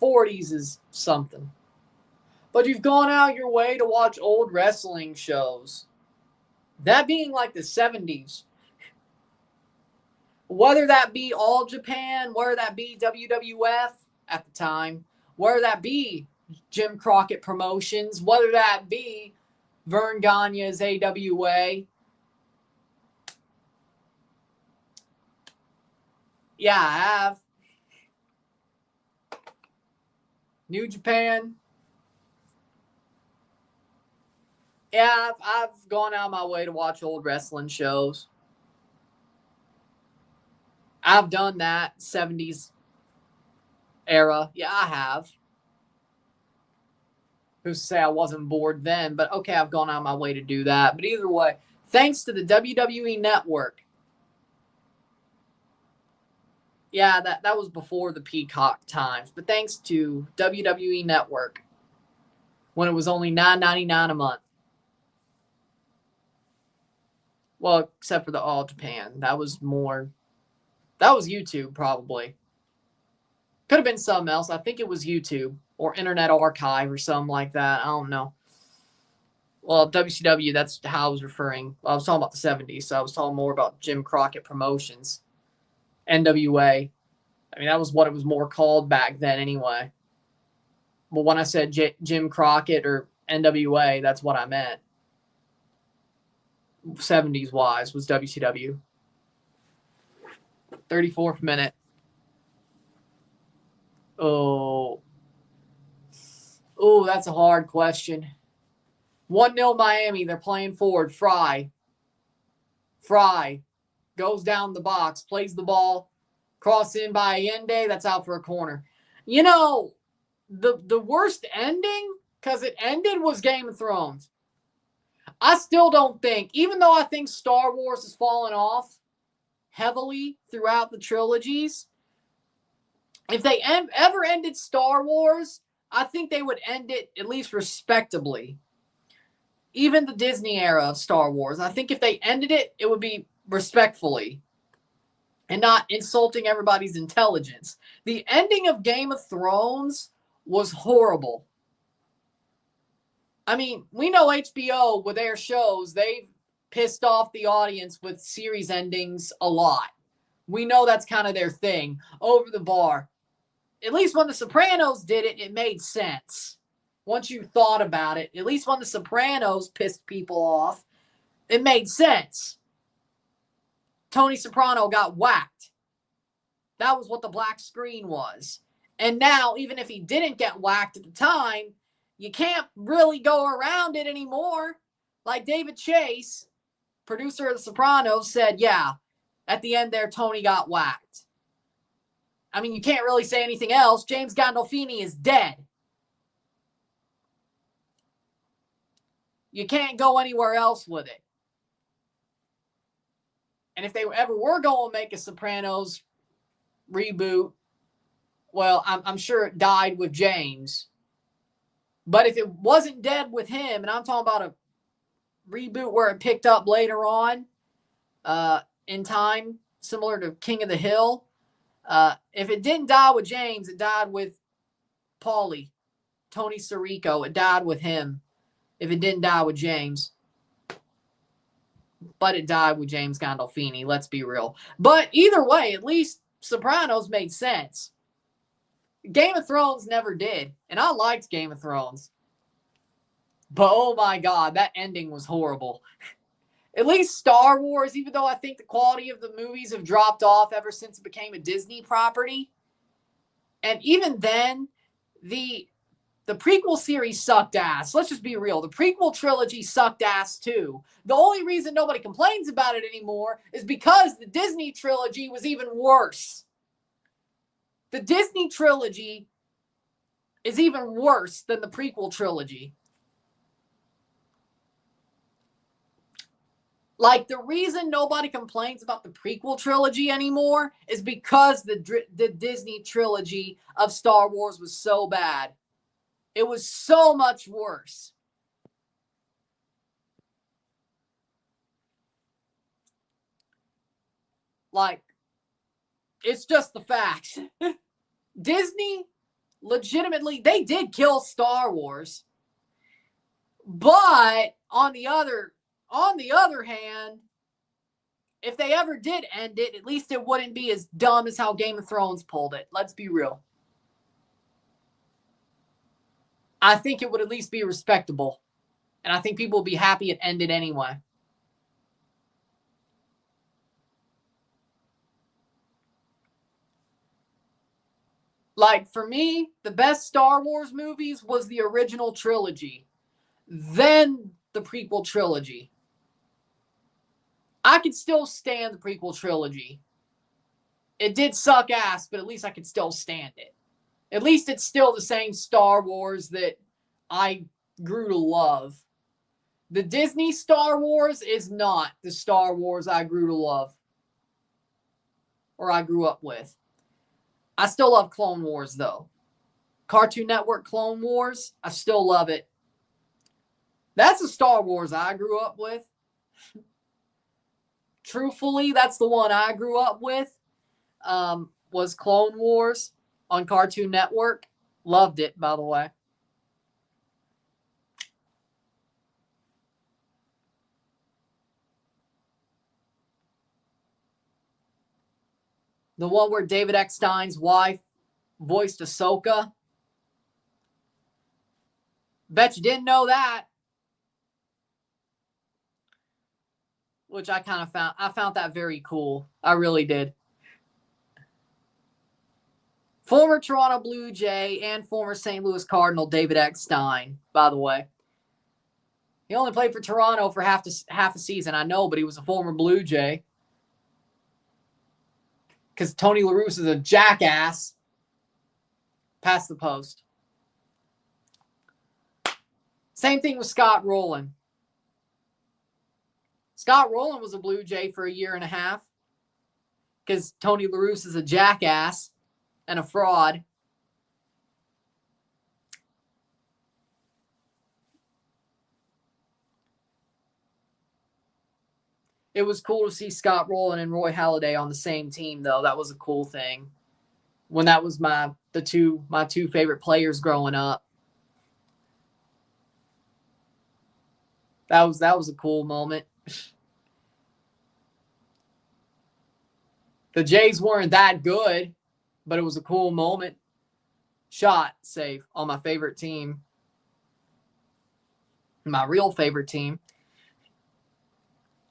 '40s is something. But you've gone out your way to watch old wrestling shows. That being like the 70s. Whether that be All Japan, whether that be WWF at the time, whether that be Jim Crockett Promotions, whether that be Vern Gagne's AWA. Yeah, I have. New Japan. Yeah, I've gone out of my way to watch old wrestling shows. I've done that 70s era. Yeah, I have. Who's to say I wasn't bored then? But okay, I've gone out of my way to do that. But either way, thanks to the WWE Network. Yeah, that was before the Peacock times. But thanks to WWE Network, when it was only $9.99 a month. Well, except for the All Japan. That was YouTube, probably. Could have been something else. I think it was YouTube or Internet Archive or something like that. I don't know. Well, WCW, that's how I was referring. Well, I was talking about the 70s, so I was talking more about Jim Crockett Promotions. NWA. I mean, that was what it was more called back then anyway. But when I said Jim Crockett or NWA, that's what I meant. 70s wise was WCW. 34th minute. Oh, that's a hard question. 1-0 Miami. They're playing forward. Fry goes down the box, plays the ball, cross in by Allende. That's out for a corner. The worst ending, because it ended, was Game of Thrones. I still don't think, even though I think Star Wars has fallen off heavily throughout the trilogies, if they ever ended Star Wars, I think they would end it at least respectably. Even the Disney era of Star Wars, I think if they ended it, it would be respectfully and not insulting everybody's intelligence. The ending of Game of Thrones was horrible. I mean, we know HBO with their shows, they've pissed off the audience with series endings a lot. We know that's kind of their thing. Over the bar. At least when The Sopranos did it, it made sense. Once you thought about it, at least when The Sopranos pissed people off, it made sense. Tony Soprano got whacked. That was what the black screen was. And now, even if he didn't get whacked at the time, you can't really go around it anymore. Like David Chase, producer of The Sopranos, said, yeah, at the end there, Tony got whacked. I mean, you can't really say anything else. James Gandolfini is dead. You can't go anywhere else with it. And if they ever were going to make a Sopranos reboot, well, I'm sure it died with James. But if it wasn't dead with him, and I'm talking about a reboot where it picked up later on in time, similar to King of the Hill, if it didn't die with James, it died with Paulie, Tony Sirico. It died with him if it didn't die with James. But it died with James Gandolfini, let's be real. But either way, at least Sopranos made sense. Game of Thrones never did. And I liked Game of Thrones. But oh my God, that ending was horrible. At least Star Wars, even though I think the quality of the movies have dropped off ever since it became a Disney property. And even then, the prequel series sucked ass. Let's just be real. The prequel trilogy sucked ass too. The only reason nobody complains about it anymore is because the Disney trilogy was even worse. The Disney trilogy is even worse than the prequel trilogy. Like, the reason nobody complains about the prequel trilogy anymore is because the Disney trilogy of Star Wars was so bad. It was so much worse. Like, it's just the facts. Disney, legitimately, they did kill Star Wars. But on the other hand, if they ever did end it, at least it wouldn't be as dumb as how Game of Thrones pulled it. Let's be real. I think it would at least be respectable. And I think people would be happy it ended anyway. Like, for me, the best Star Wars movies was the original trilogy. Then the prequel trilogy. I could still stand the prequel trilogy. It did suck ass, but at least I could still stand it. At least it's still the same Star Wars that I grew to love. The Disney Star Wars is not the Star Wars I grew to love. Or I grew up with. I still love Clone Wars, though. Cartoon Network Clone Wars, I still love it. That's the Star Wars I grew up with. Truthfully, that's the one I grew up with. Was Clone Wars on Cartoon Network. Loved it, by the way. The one where David Eckstein's wife voiced Ahsoka. Bet you didn't know that. Which I found that very cool. I really did. Former Toronto Blue Jay and former St. Louis Cardinal David Eckstein, by the way. He only played for Toronto for half a season, I know, but he was a former Blue Jay. Because Tony La Russa is a jackass. Past the post. Same thing with Scott Rowland. Scott Rowland was a Blue Jay for a year and a half. Because Tony La Russa is a jackass and a fraud. It was cool to see Scott Rowland and Roy Halladay on the same team, though. That was a cool thing. when that was my two favorite players growing up. That was a cool moment. The Jays weren't that good, but it was a cool moment. Shot safe on my favorite team. My real favorite team.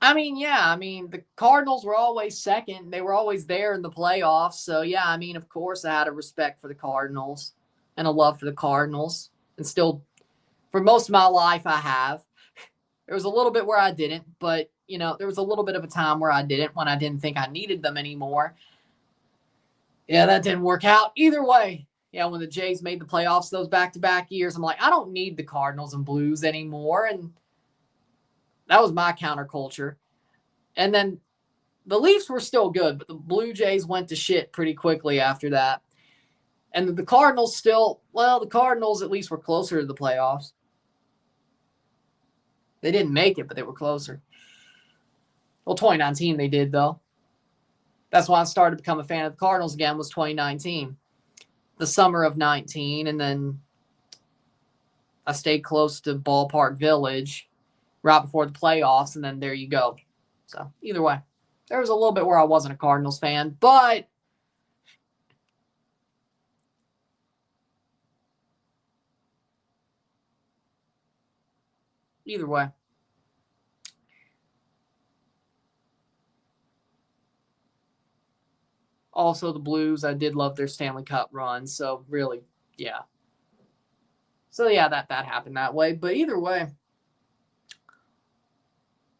I mean, yeah, the Cardinals were always second. They were always there in the playoffs. So, yeah, of course I had a respect for the Cardinals and a love for the Cardinals. And still, for most of my life, I have. There was a little bit where I didn't, but, there was a little bit of a time where I didn't when I didn't think I needed them anymore. Yeah, that didn't work out. Either way, yeah, when the Jays made the playoffs those back-to-back years, I'm like, I don't need the Cardinals and Blues anymore. And that was my counterculture. And then the Leafs were still good, but the Blue Jays went to shit pretty quickly after that. And the Cardinals the Cardinals at least were closer to the playoffs. They didn't make it, but they were closer. Well, 2019 they did, though. That's why I started to become a fan of the Cardinals again, was 2019. The summer of 19, and then I stayed close to Ballpark Village right before the playoffs, and then there you go. So, either way, there was a little bit where I wasn't a Cardinals fan, but either way. Also, the Blues, I did love their Stanley Cup run, so really, yeah. So, yeah, that happened that way. But either way,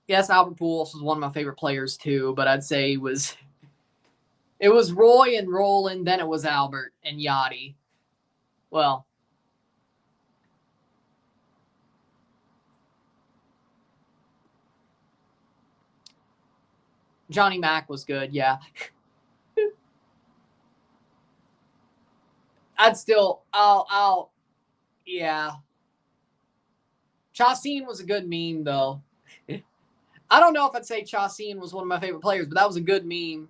yes, Albert Pujols was one of my favorite players too, but I'd say it was Roy and Roland, then it was Albert and Yachty. Well, Johnny Mac was good, yeah. Yeah. Chacin was a good meme, though. I don't know if I'd say Chacin was one of my favorite players, but that was a good meme.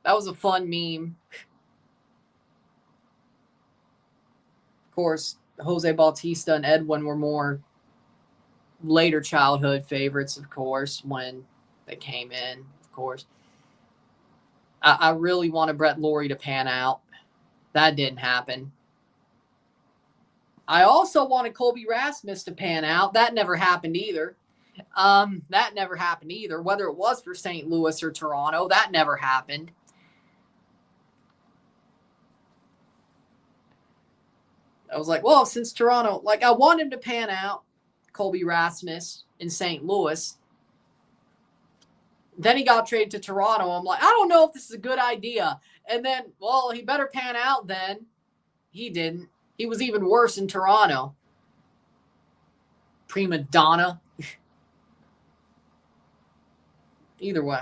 That was a fun meme. Of course, Jose Bautista and Edwin were more later childhood favorites, of course, when they came in, of course. I really wanted Brett Laurie to pan out. That didn't happen. I also wanted Colby Rasmus to pan out. That never happened either. Whether it was for St. Louis or Toronto, that never happened. I was like, well, since Toronto, I want him to pan out, Colby Rasmus in St. Louis. Then he got traded to Toronto. I'm like, I don't know if this is a good idea. And then, well, he better pan out then. He didn't. He was even worse in Toronto. Prima donna. Either way.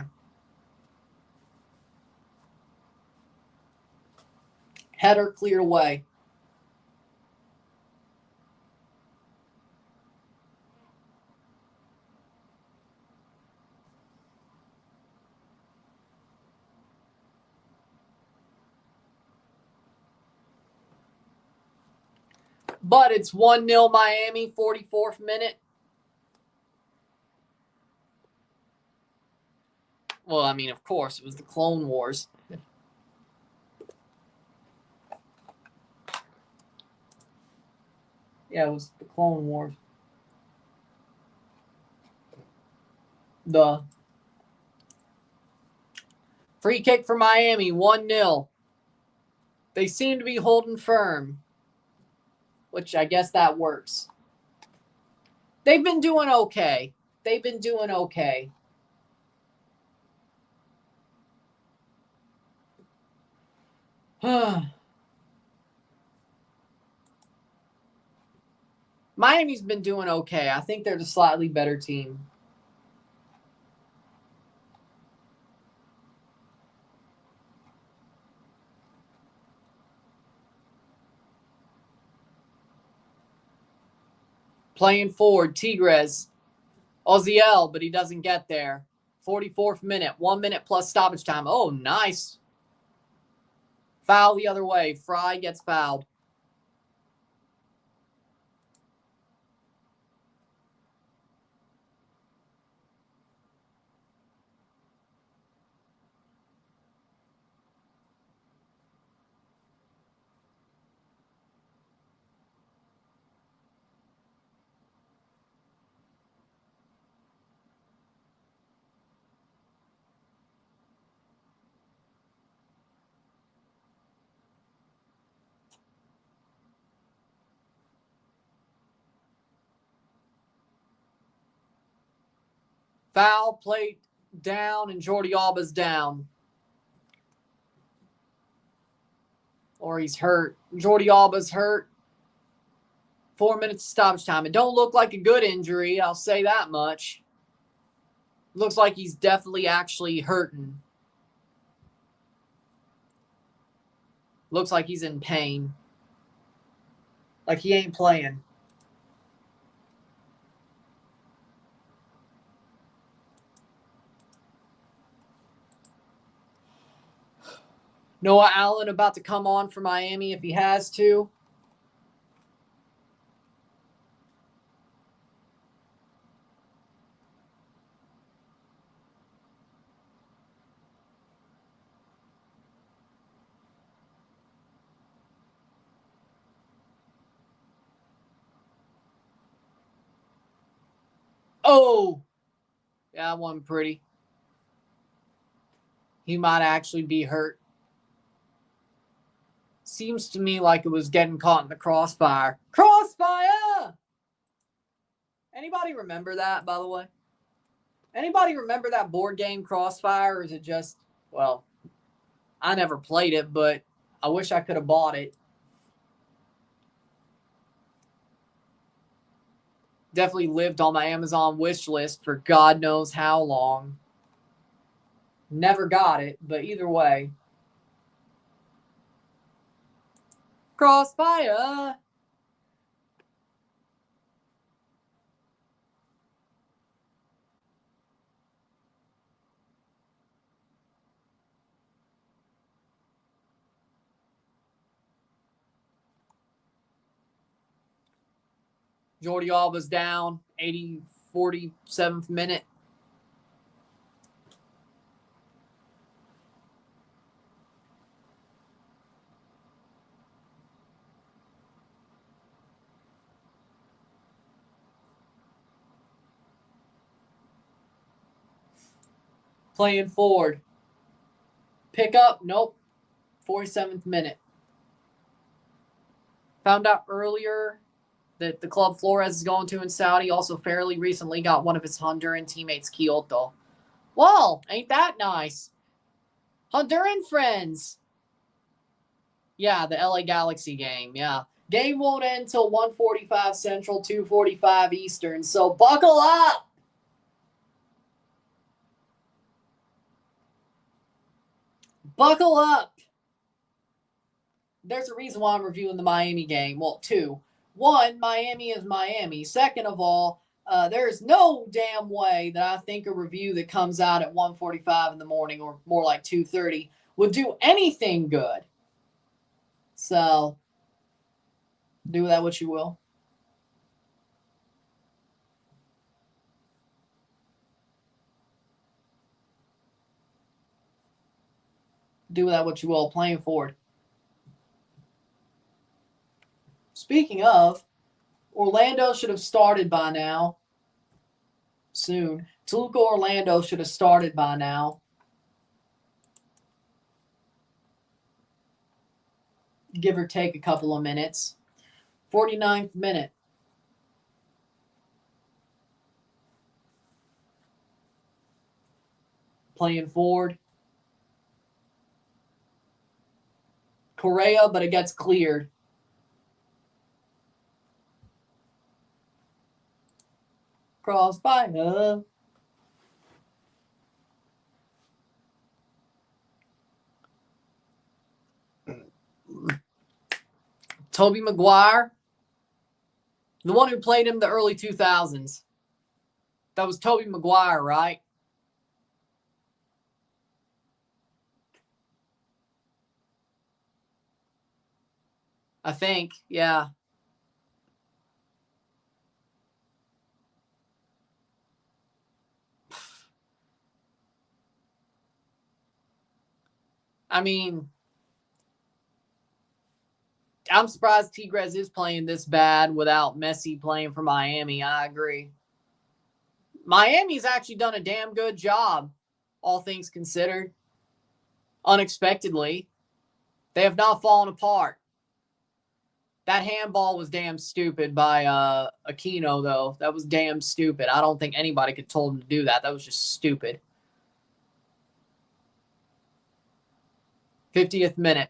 Header cleared away. But it's 1-0 Miami, 44th minute. Well, of course, it was the Clone Wars. Yeah, it was the Clone Wars. The free kick for Miami, 1-0. They seem to be holding firm, which I guess that works. They've been doing okay. Miami's been doing okay. I think they're the slightly better team. Playing forward, Tigres. Oziel, but he doesn't get there. 44th minute. 1 minute plus stoppage time. Oh, nice. Foul the other way. Fry gets fouled. Foul, plate down, and Jordi Alba's down. Or he's hurt. Jordi Alba's hurt. 4 minutes of stoppage time. It don't look like a good injury, I'll say that much. Looks like he's definitely actually hurting. Looks like he's in pain. Like he ain't playing. Noah Allen about to come on for Miami if he has to. Oh! Yeah, that wasn't pretty. He might actually be hurt. Seems to me like it was getting caught in the crossfire. Crossfire! Anybody remember that, by the way? Anybody remember that board game Crossfire, or is it just, well, I never played it, but I wish I could have bought it. Definitely lived on my Amazon wish list for God knows how long. Never got it, but either way. Crossfire! Jordi Alba's down, 47th minute. Playing forward. Pick up, nope. 47th minute. Found out earlier that the club Flores is going to in Saudi also fairly recently got one of his Honduran teammates, Kyoto. Well, ain't that nice? Honduran friends. Yeah, the LA Galaxy game, yeah. Game won't end till 1:45 Central, 2:45 Eastern, so buckle up! Buckle up! There's a reason why I'm reviewing the Miami game. Well, two. One, Miami is Miami. Second of all, there's no damn way that I think a review that comes out at 1:45 in the morning, or more like 2:30, would do anything good. So, do that what you will. Do that what you will. Playing forward. Speaking of, Orlando should have started by now. Soon. Toluca Orlando should have started by now. Give or take a couple of minutes. 49th minute. Playing forward. Correa, but it gets cleared. Crossfire. Tobey Maguire, the one who played him the early 2000s. That was Tobey Maguire, right? I think, yeah. I mean, I'm surprised Tigres is playing this bad without Messi playing for Miami. I agree. Miami's actually done a damn good job, all things considered. Unexpectedly, they have not fallen apart. That handball was damn stupid by Aquino, though. That was damn stupid. I don't think anybody could told him to do that. That was just stupid. 50th minute.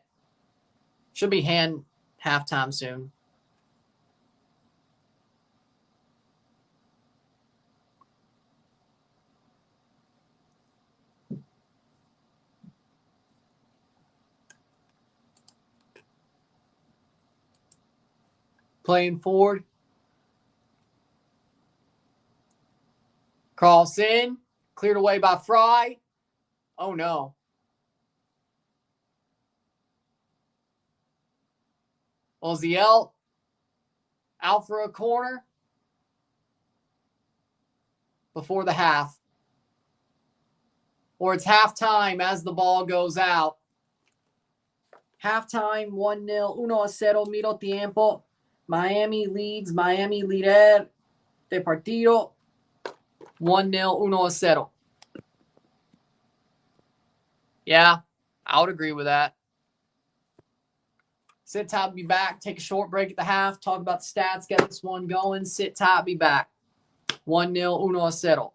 Should be halftime soon. Playing forward. Cross in. Cleared away by Fry. Oh, no. Oziel out for a corner before the half. Or it's halftime as the ball goes out. Halftime 1-0, 1-0, miro tiempo. Miami leads, Miami líder de partido. 1-0, 1-0. Yeah, I would agree with that. Sit tight, be back. Take a short break at the half. Talk about the stats. Get this one going. Sit tight, be back. 1-0, 1-0.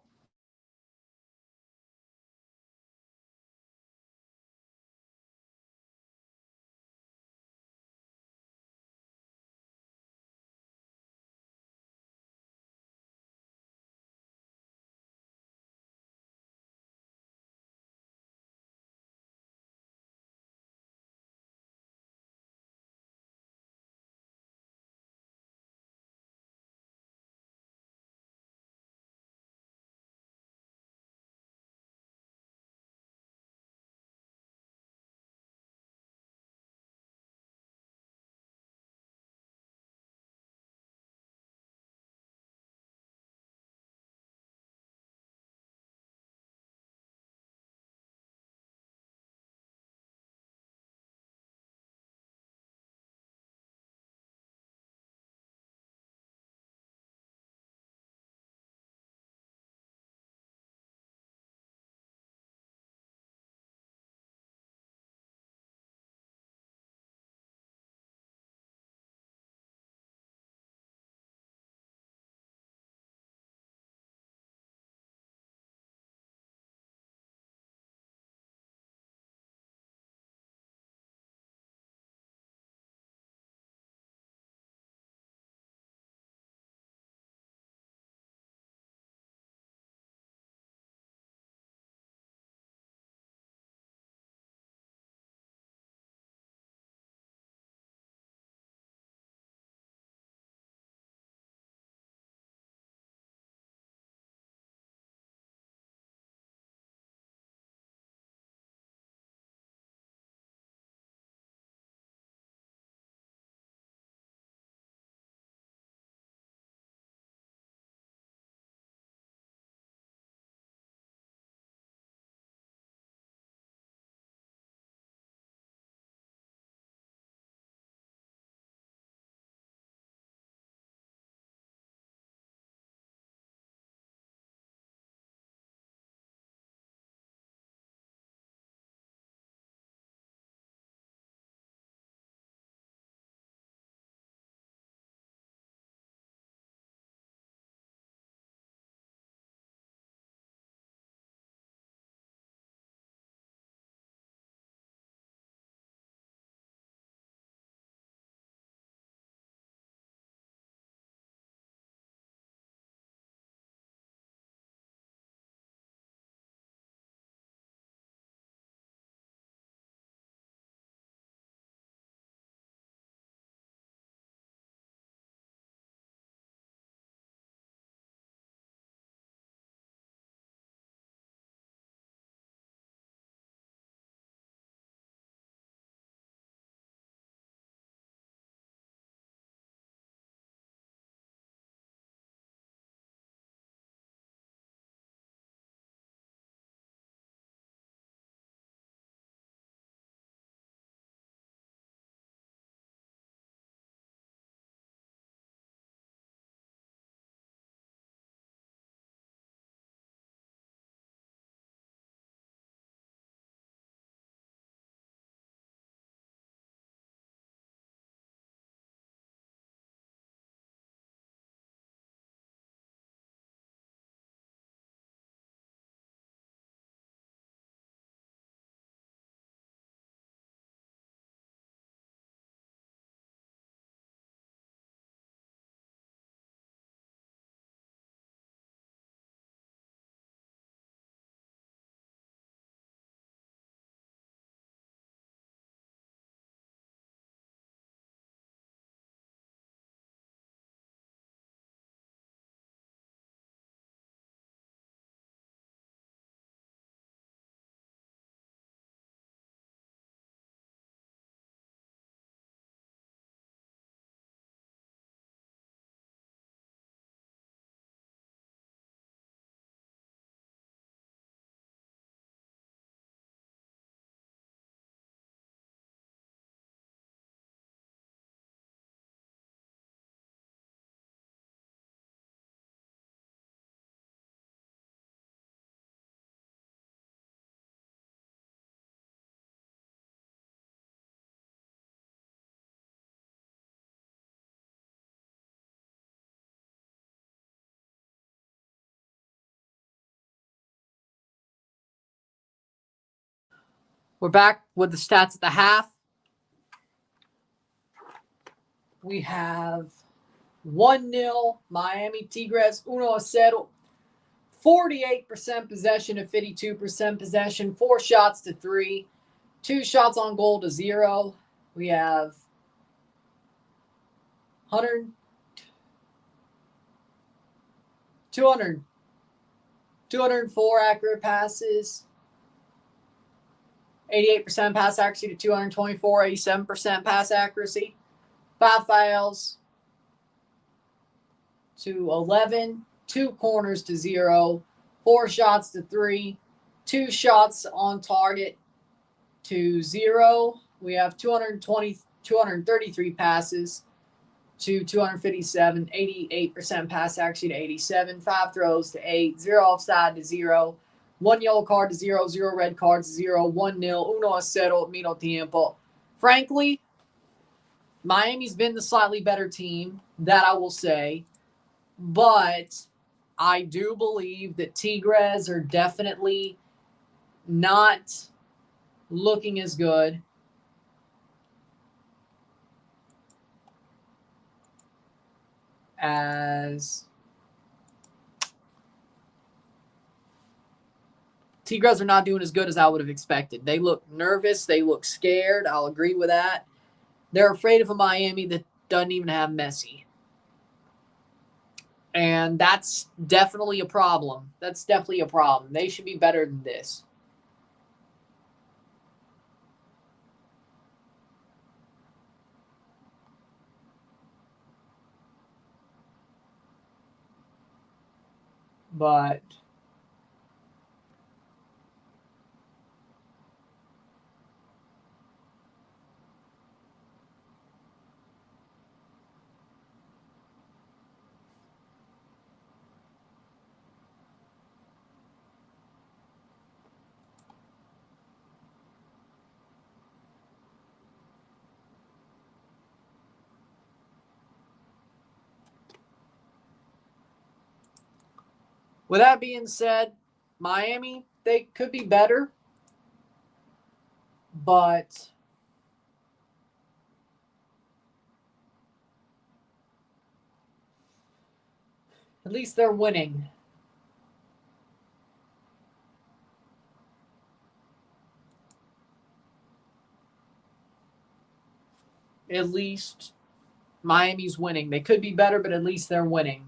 We're back with the stats at the half. We have 1-0 Miami Tigres 1-0. 48% possession to 52% possession. 4 shots to 3. 2 shots on goal to 0. We have 204 accurate passes. 88% pass accuracy to 224. 87% pass accuracy. 5 fouls to 11. 2 corners to 0. 4 shots to 3. 2 shots on target to 0. We have 233 passes to 257. 88% pass accuracy to 87. 5 throws to 8. 0 offside to 0. 1 yellow card to 0. 0 red cards to 0. 1-0. 1-0 mino tiempo. Frankly, Miami's been the slightly better team, that I will say. But I do believe that Tigres are definitely not looking as good as Tigres are not doing as good as I would have expected. They look nervous. They look scared. I'll agree with that. They're afraid of a Miami that doesn't even have Messi. And that's definitely a problem. That's definitely a problem. They should be better than this. But with that being said, Miami, they could be better. But at least they're winning. At least Miami's winning. They could be better, but at least they're winning.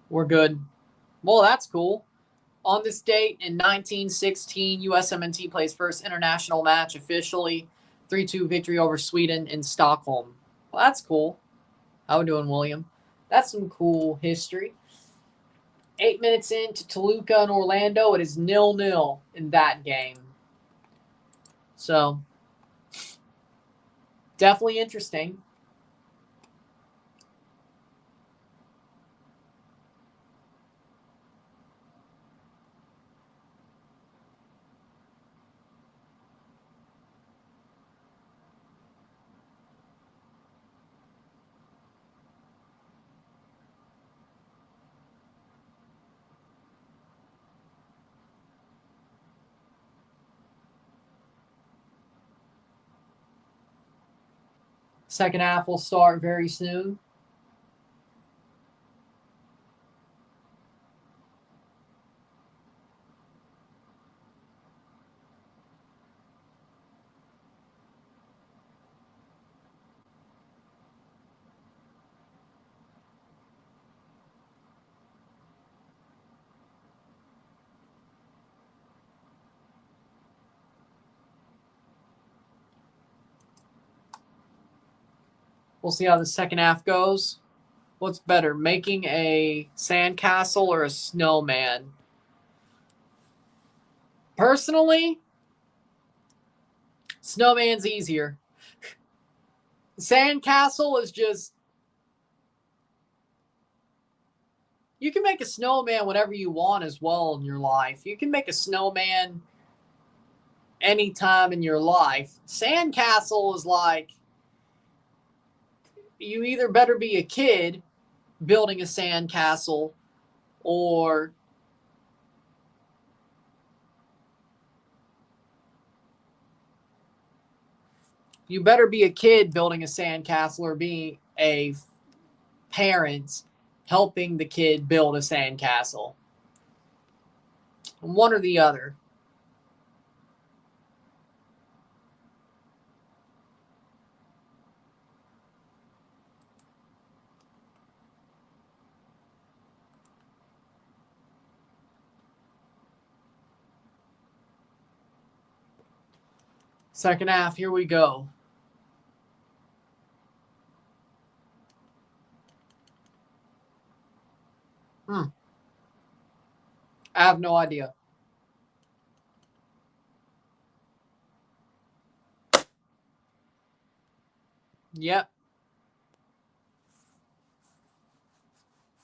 We're good. Well, that's cool. On this date in 1916, USMNT plays first international match officially. 3-2 victory over Sweden in Stockholm. Well, that's cool. How we doing, William? That's some cool history. 8 minutes into Toluca and Orlando, it is 0-0 in that game. So, definitely interesting. Second half will start very soon. We'll see how the second half goes. What's better, making a sandcastle or a snowman? Personally, snowman's easier. Sandcastle is just, you can make a snowman whenever you want as well in your life. You can make a snowman anytime in your life. Sandcastle is like, you either better be a kid building a sandcastle, or you better be a kid building a sandcastle or being a parent helping the kid build a sandcastle. One or the other. Second half, here we go. I have no idea. Yep.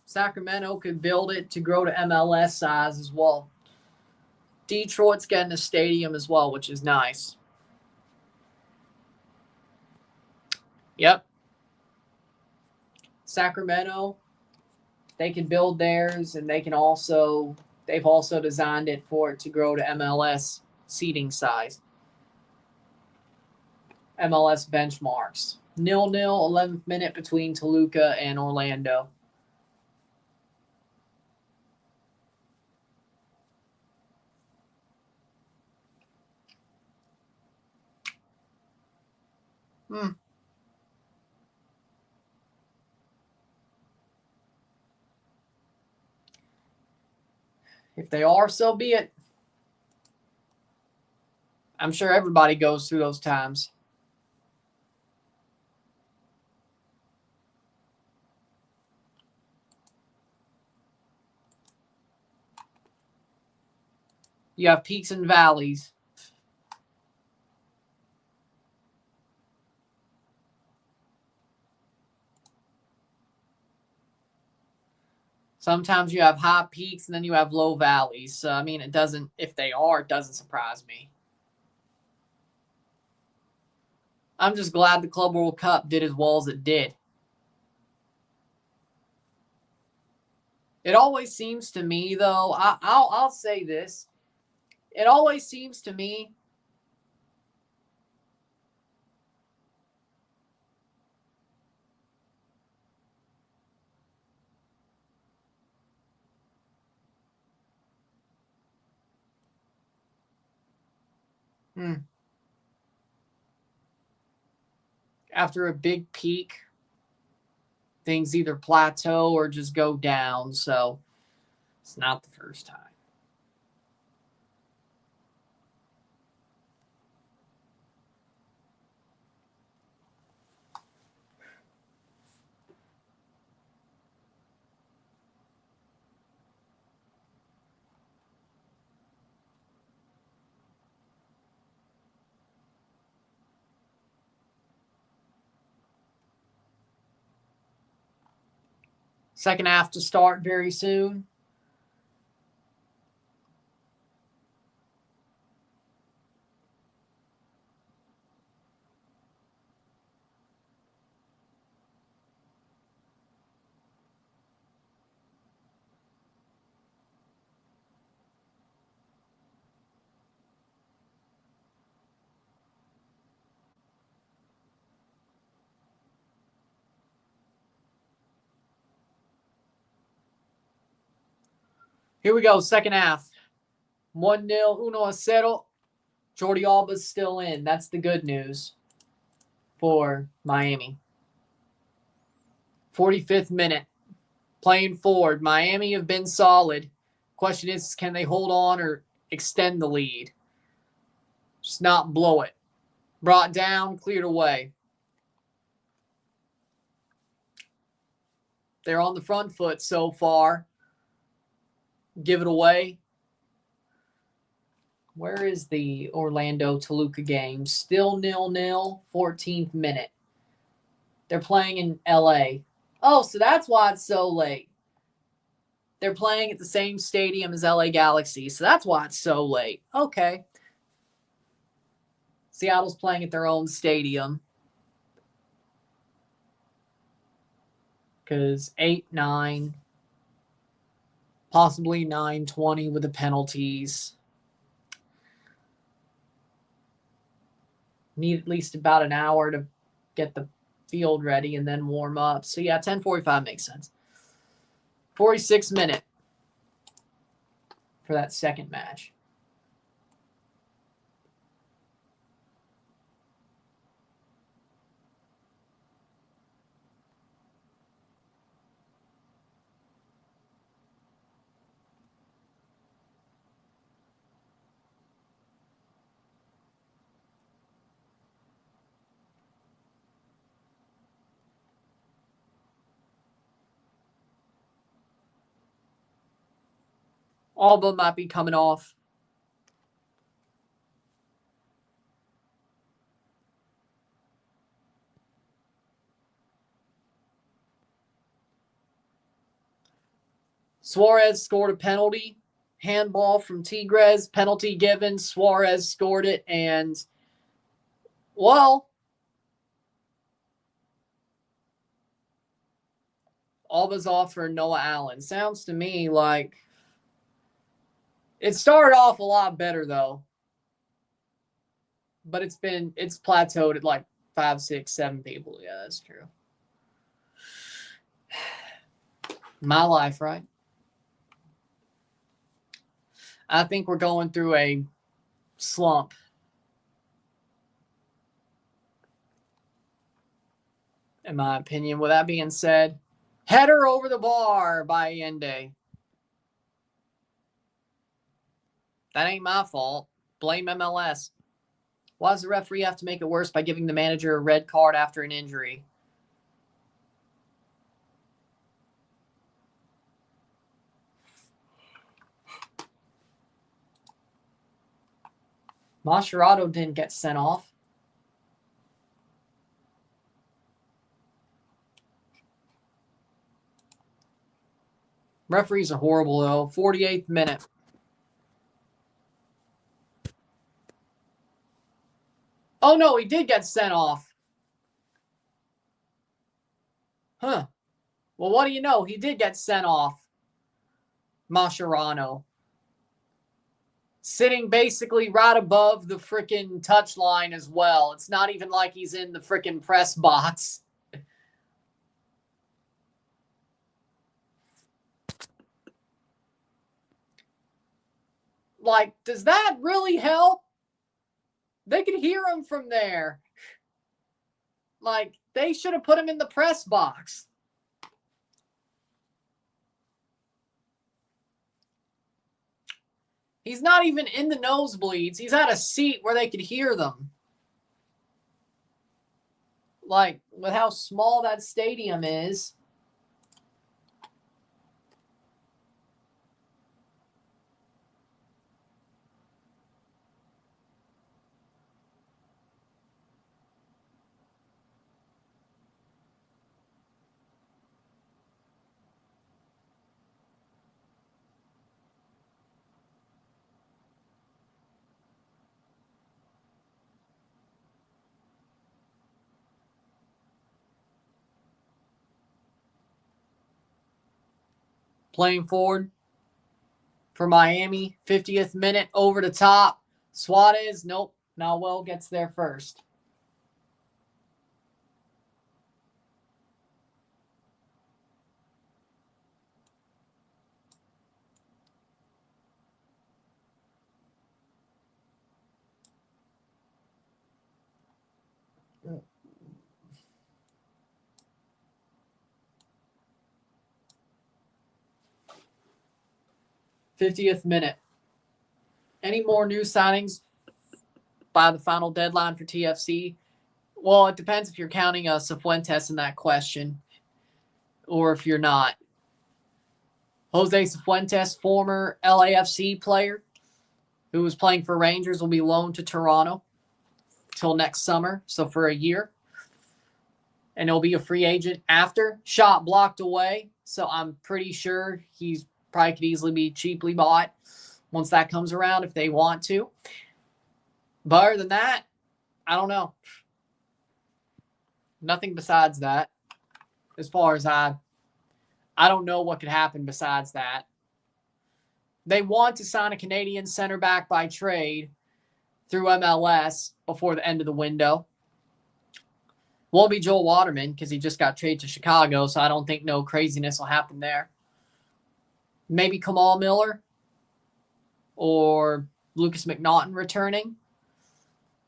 Sacramento could build it to grow to MLS size as well. Detroit's getting a stadium as well, which is nice. Yep. Sacramento, they can build theirs, and they've also designed it for it to grow to MLS seating size. MLS benchmarks. 0-0, 11th minute between Toluca and Orlando. If they are, so be it. I'm sure everybody goes through those times. You have peaks and valleys. Sometimes you have high peaks and then you have low valleys. So, I mean, it doesn't surprise me. I'm just glad the Club World Cup did as well as it did. It always seems to me, though, I'll say this. It always seems to me after a big peak, things either plateau or just go down. So it's not the first time. Second half to start very soon. Here we go, second half. 1-0, 1-0. Jordi Alba's still in. That's the good news for Miami. 45th minute. Playing forward. Miami have been solid. Question is, can they hold on or extend the lead? Just not blow it. Brought down, cleared away. They're on the front foot so far. Give it away. Where is the Orlando-Toluca game? Still 0-0, 14th minute. They're playing in L.A. Oh, so that's why it's so late. They're playing at the same stadium as LA Galaxy, so that's why it's so late. Okay. Seattle's playing at their own stadium. Because 8-9, possibly 9-20 with the penalties. Need at least about an hour to get the field ready and then warm up. So, yeah, 10:45 makes sense. 46th minute for that second match. Alba might be coming off. Suarez scored a penalty. Handball from Tigres. Penalty given. Suarez scored it. And, well, Alba's off for Noah Allen. Sounds to me like it started off a lot better, though. But it's plateaued at like 5, 6, 7 people. Yeah, that's true. My life, right? I think we're going through a slump. In my opinion. With that being said, header over the bar by Allende. That ain't my fault. Blame MLS. Why does the referee have to make it worse by giving the manager a red card after an injury? Mascherano didn't get sent off. Referees are horrible, though. 48th minute. Oh, no, he did get sent off. Huh. Well, what do you know? He did get sent off. Mascherano. Sitting basically right above the freaking touch line as well. It's not even like he's in the freaking press box. Like, does that really help? They could hear him from there. Like, they should have put him in the press box. He's not even in the nosebleeds. He's at a seat where they could hear them. Like, with how small that stadium is. Playing forward for Miami. 50th minute over the top. Suarez, nope. Nahuel gets there first. '50th minute. Any more new signings by the final deadline for TFC? Well, it depends if you're counting Cifuentes in that question. or if you're not. Jose Cifuentes, former LAFC player who was playing for Rangers, will be loaned to Toronto till next summer, so for a year. And he'll be a free agent after. Shot blocked away, so I'm pretty sure he's probably could easily be cheaply bought once that comes around if they want to. But other than that, I don't know. Nothing besides that. As far as I don't know what could happen besides that. They want to sign a Canadian center back by trade through MLS before the end of the window. Won't be Joel Waterman because he just got traded to Chicago, so I don't think no craziness will happen there. Maybe Kamal Miller or Lucas McNaughton returning,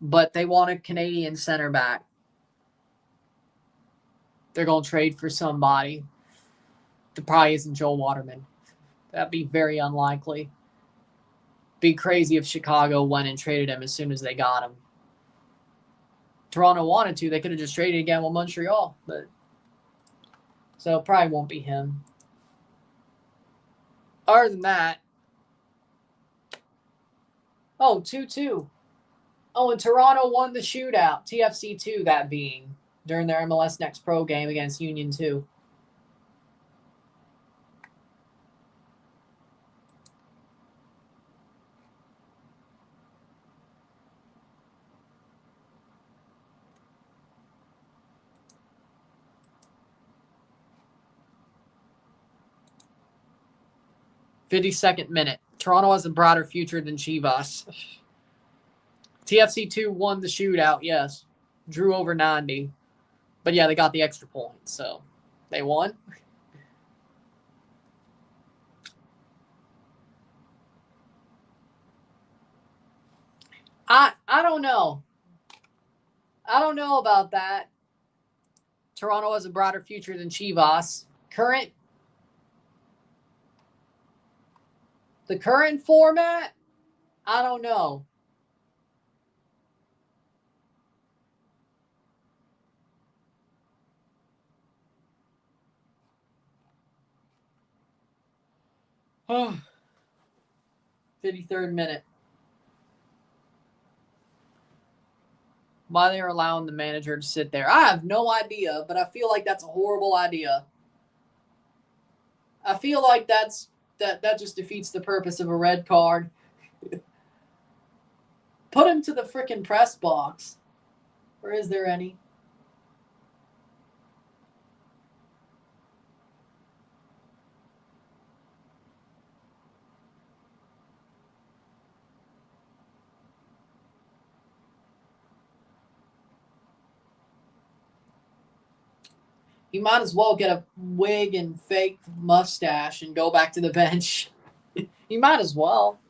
but they want a Canadian center back. They're going to trade for somebody that probably isn't Joel Waterman. That'd be very unlikely. Be crazy if Chicago went and traded him as soon as they got him. Toronto wanted to. They could have just traded again with Montreal. So it probably won't be him. Other than that, 2-2. Oh, and Toronto won the shootout. TFC 2, that being, during their MLS Next Pro game against Union 2. (52nd minute). Toronto has a brighter future than Chivas. TFC 2 won the shootout, yes. Drew over 90. But yeah, they got the extra point, so they won. I don't know. I don't know about that. Toronto has a brighter future than Chivas. The current format, I don't know. Oh, 53rd minute. Why they're allowing the manager to sit there, I have no idea, but I feel like that's a horrible idea. I feel like that just defeats the purpose of a red card. Put him to the frickin' press box. Or is there any? He might as well get a wig and fake mustache and go back to the bench. He might as well.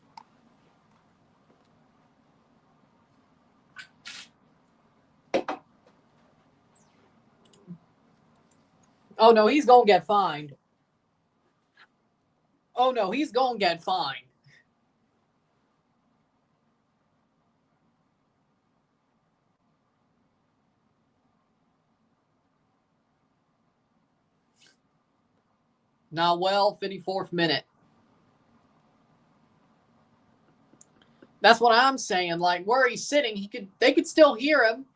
Oh, no, he's going to get fined. Oh, no, he's going to get fined. Now, 54th minute. That's what I'm saying. Like, where he's sitting, they could still hear him.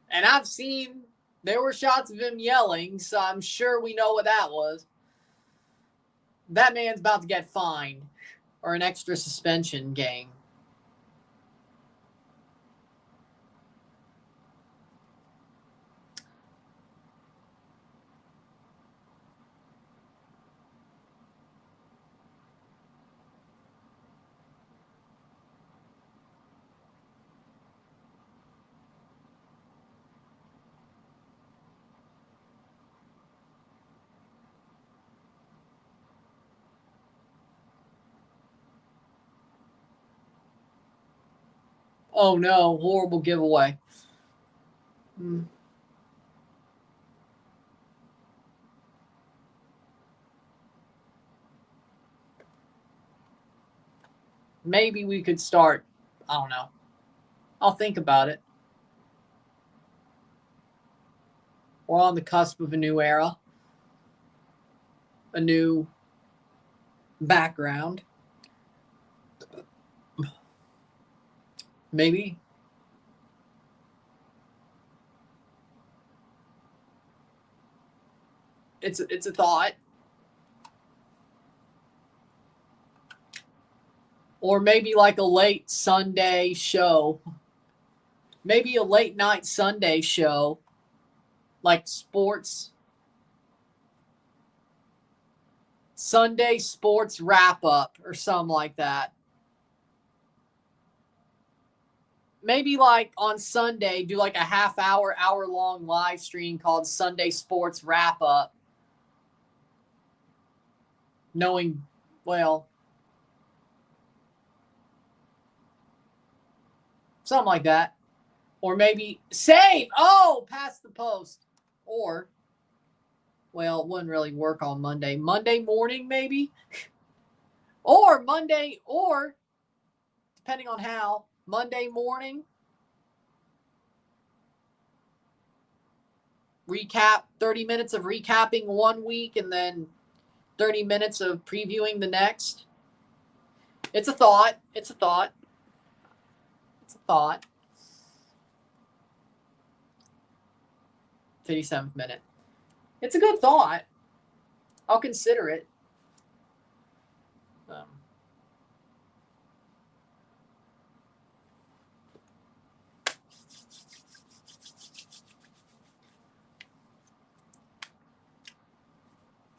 And I've seen there were shots of him yelling, so I'm sure we know what that was. That man's about to get fined or an extra suspension game. Oh, no, horrible giveaway. Maybe we could start. I don't know. I'll think about it. We're on the cusp of a new era, a new background. Maybe. It's a thought. Or maybe like a late Sunday show. Maybe a late night Sunday show. Like sports. Sunday sports wrap up or something like that. Maybe like on Sunday, do like a hour long live stream called Sunday Sports Wrap Up. Knowing, well, something like that. Or maybe save. Oh, past the post. Or, well, it wouldn't really work on Monday. Monday morning, maybe. Or Monday, or depending on how, Monday morning. Recap, 30 minutes of recapping one week and then 30 minutes of previewing the next. It's a thought. It's a thought. It's a thought. 57th minute. It's a good thought. I'll consider it.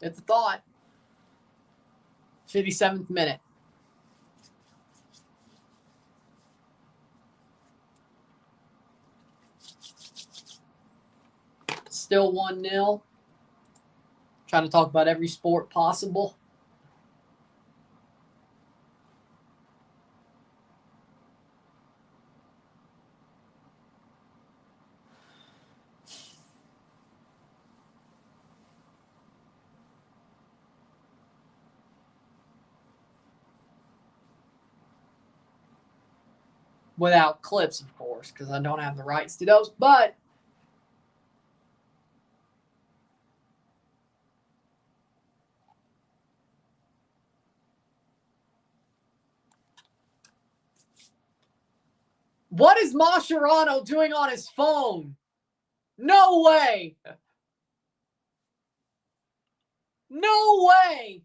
It's a thought. 57th minute. Still 1-0. Trying to talk about every sport possible. Without clips, of course, because I don't have the rights to those. But what is Mascherano doing on his phone? No way. No way.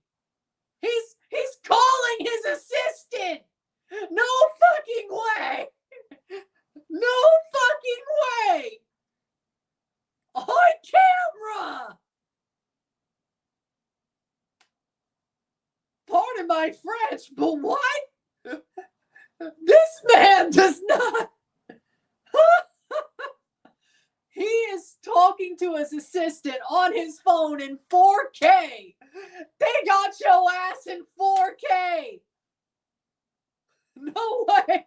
He's calling his assistant. No fucking way. No fucking way. On camera. Pardon my French, but what? This man does not. He is talking to his assistant on his phone in 4K. They got your ass in 4K. No way.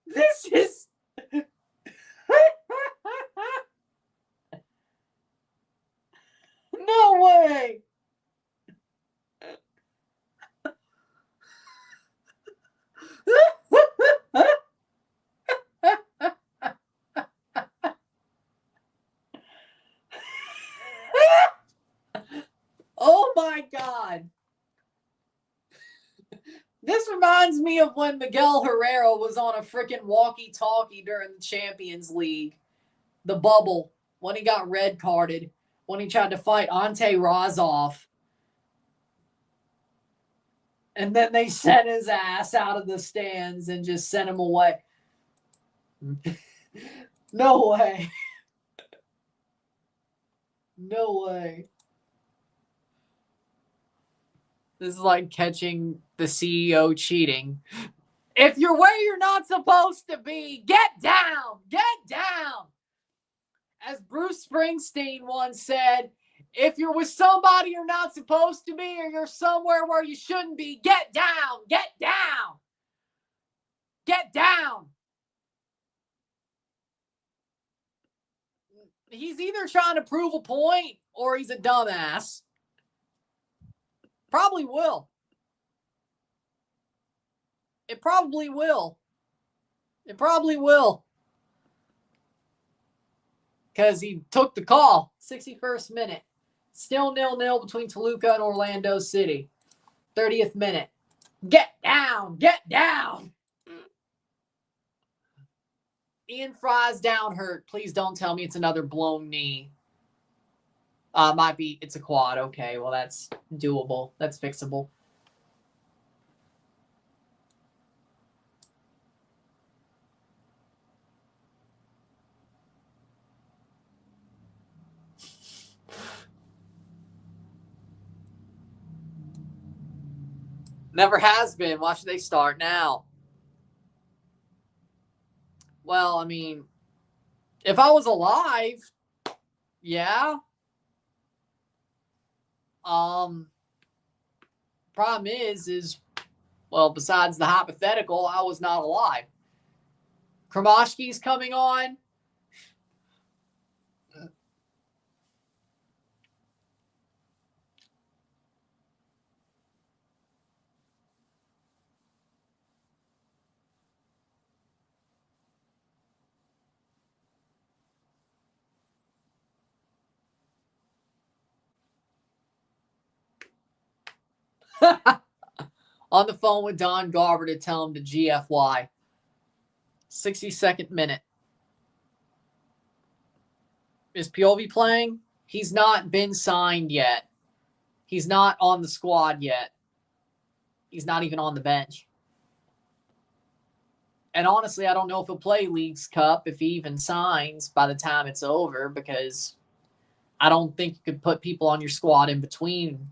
This is. No way. Oh my God. This reminds me of when Miguel Herrera was on a freaking walkie-talkie during the Champions League. The bubble. When he got red carded. When he tried to fight Ante Razov. And then they sent his ass out of the stands and just sent him away. No way. No way. This is like catching the CEO cheating. If you're where you're not supposed to be, get down. Get down. As Bruce Springsteen once said, if you're with somebody you're not supposed to be or you're somewhere where you shouldn't be, get down. Get down. Get down. He's either trying to prove a point or he's a dumbass. Probably will. It probably will. It probably will. because he took the call. 61st minute. Still 0-0 between Toluca and Orlando City. 30th minute. Get down! Get down! Ian Fry's down hurt. Please don't tell me it's another blown knee. Might be. It's a quad. Okay, well, that's doable. That's fixable. Never has been. Why should they start now? Well, I mean, if I was alive, yeah. Problem is, well, besides the hypothetical, I was not alive. Kromashki's coming on. On the phone with Don Garber to tell him to GFY. 62nd minute. Is Piovi playing? He's not been signed yet. He's not on the squad yet. He's not even on the bench. And honestly, I don't know if he'll play Leagues Cup if he even signs by the time it's over, because I don't think you could put people on your squad in between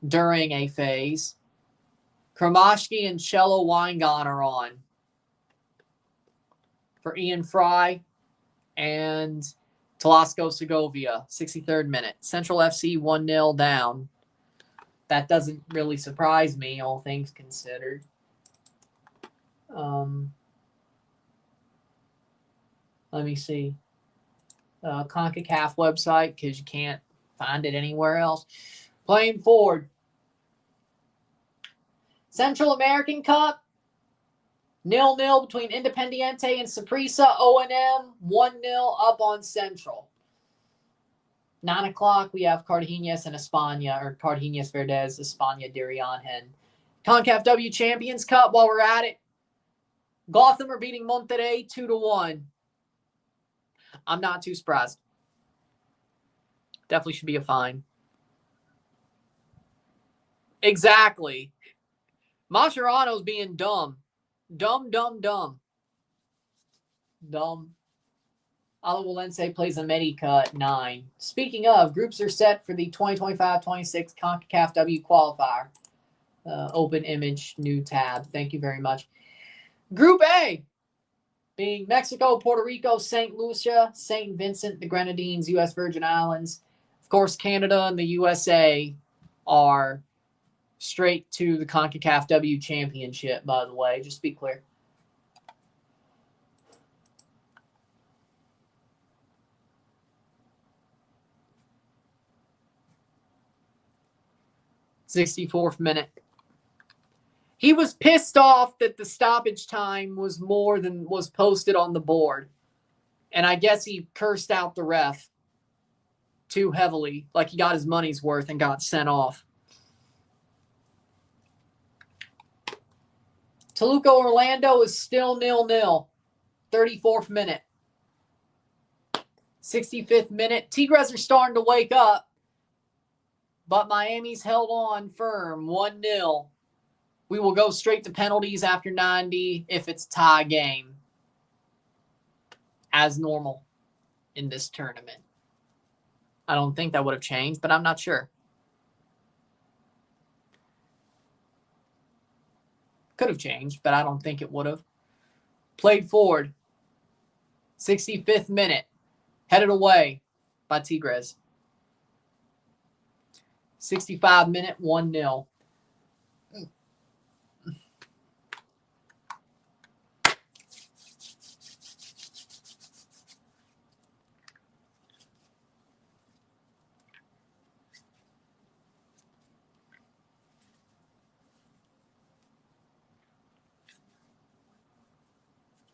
during a phase. Kromashki and Cello Weingon are on for Ian Fry and Talasco Segovia, 63rd minute. Central FC 1-0 down. That doesn't really surprise me, all things considered. Let me see. CONCACAF website, because you can't find it anywhere else. Playing forward. Central American Cup, 0-0 between Independiente and Saprissa. O&M, 1-0 up on Central. 9 o'clock, we have Cartagena and España, or Cartagena Verdes, España Diriangen. CONCACAF W Champions Cup, while we're at it. Gotham are beating Monterrey 2-1. I'm not too surprised. Definitely should be a fine. Exactly. Mascherano's being dumb. Dumb. Alajuelense plays America at 9. Speaking of, groups are set for the 2025-26 CONCACAF W qualifier. Open image, new tab. Thank you very much. Group A, being Mexico, Puerto Rico, St. Lucia, St. Vincent, the Grenadines, U.S. Virgin Islands. Of course, Canada and the USA are straight to the CONCACAF W Championship, by the way, just to be clear. '64th minute. He was pissed off that the stoppage time was more than was posted on the board. And I guess he cursed out the ref too heavily, like he got his money's worth and got sent off. Toluca Orlando is still 0-0. 34th minute. 65th minute. Tigres are starting to wake up, but Miami's held on firm. 1-0. We will go straight to penalties after 90 if it's a tie game, as normal in this tournament. I don't think that would have changed, but I'm not sure. Could have changed, but I don't think it would have. Played forward. 65th minute. Headed away by Tigres. 65 minute, 1-0.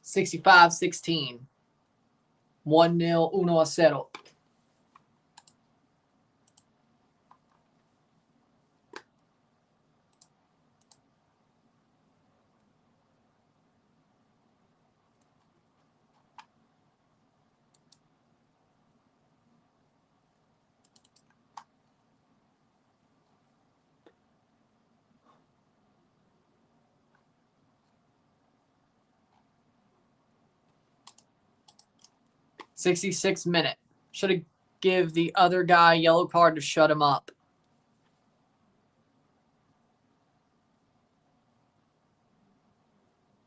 $65-16. 1-0, 1-0. '66th minute. Should have give the other guy a yellow card to shut him up.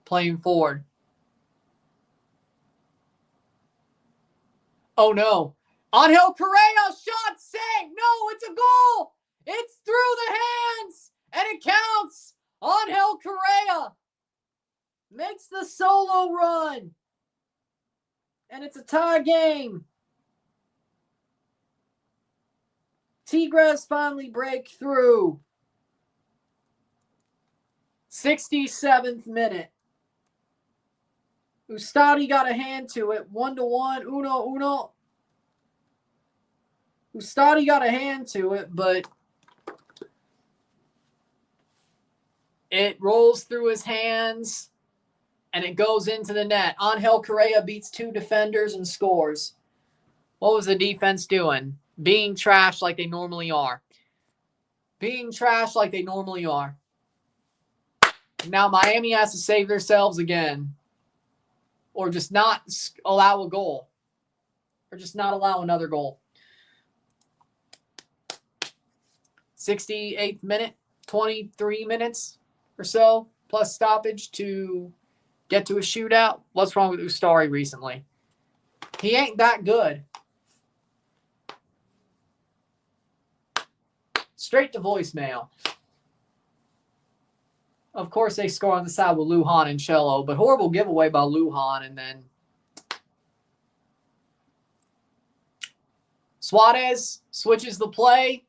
Playing forward. Oh no. Angel Correa, shot saved. No, it's a goal. It's through the hands and it counts. Angel Correa makes the solo run. And it's a tie game. Tigres finally break through. 67th minute. Ustadi got a hand to it. 1-1. 1-1. Ustadi got a hand to it, but it rolls through his hands and it goes into the net. Angel Correa beats 2 defenders and scores. What was the defense doing? Being trashed like they normally are. Being trashed like they normally are. Now Miami has to save themselves again. Or just not allow a goal. Or just not allow another goal. 68th minute. 23 minutes or so. Plus stoppage to get to a shootout. What's wrong with Ustari recently? He ain't that good. Straight to voicemail. Of course, they score on the side with Lujan and Cello, but horrible giveaway by Lujan. And then Suarez switches the play.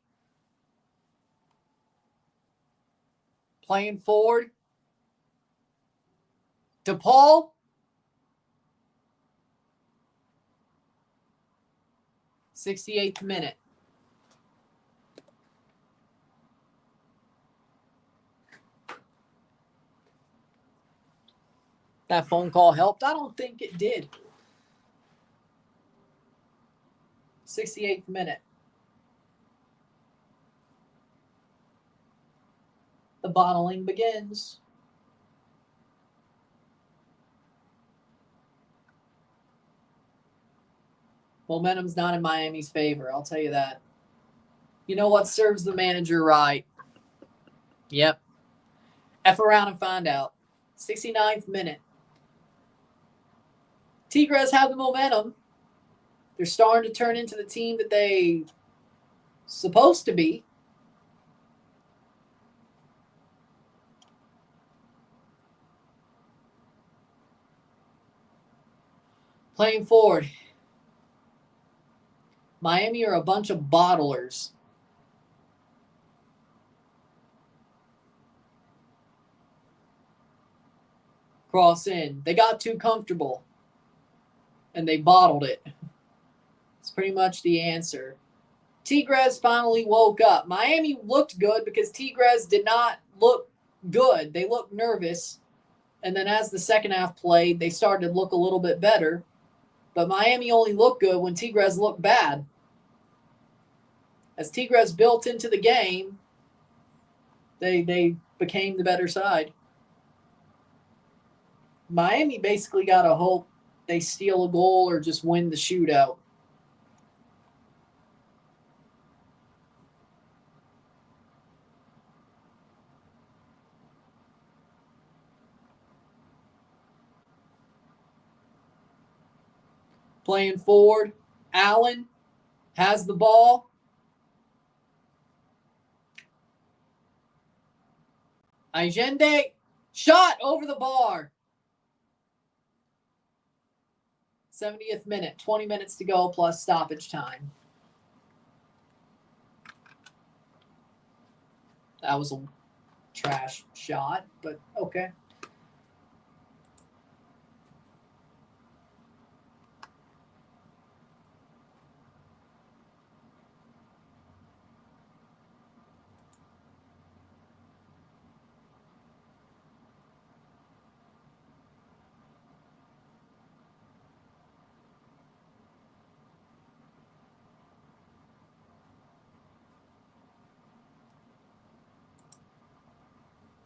Playing forward. DePaul. 68th minute. That phone call helped? I don't think it did. 68th minute. The bottling begins. Momentum's not in Miami's favor, I'll tell you that. You know what serves the manager right? Yep. F around and find out. 69th minute. Tigres have the momentum. They're starting to turn into the team that they supposed to be. Playing forward. Miami are a bunch of bottlers. Cross in. They got too comfortable. And they bottled it. It's pretty much the answer. Tigres finally woke up. Miami looked good because Tigres did not look good. They looked nervous. And then as the second half played, they started to look a little bit better. But Miami only looked good when Tigres looked bad. As Tigres built into the game, they became the better side. Miami basically got to hope they steal a goal or just win the shootout. Playing forward, Allen has the ball. Allende, shot over the bar. 70th minute, 20 minutes to go plus stoppage time. That was a trash shot, but okay.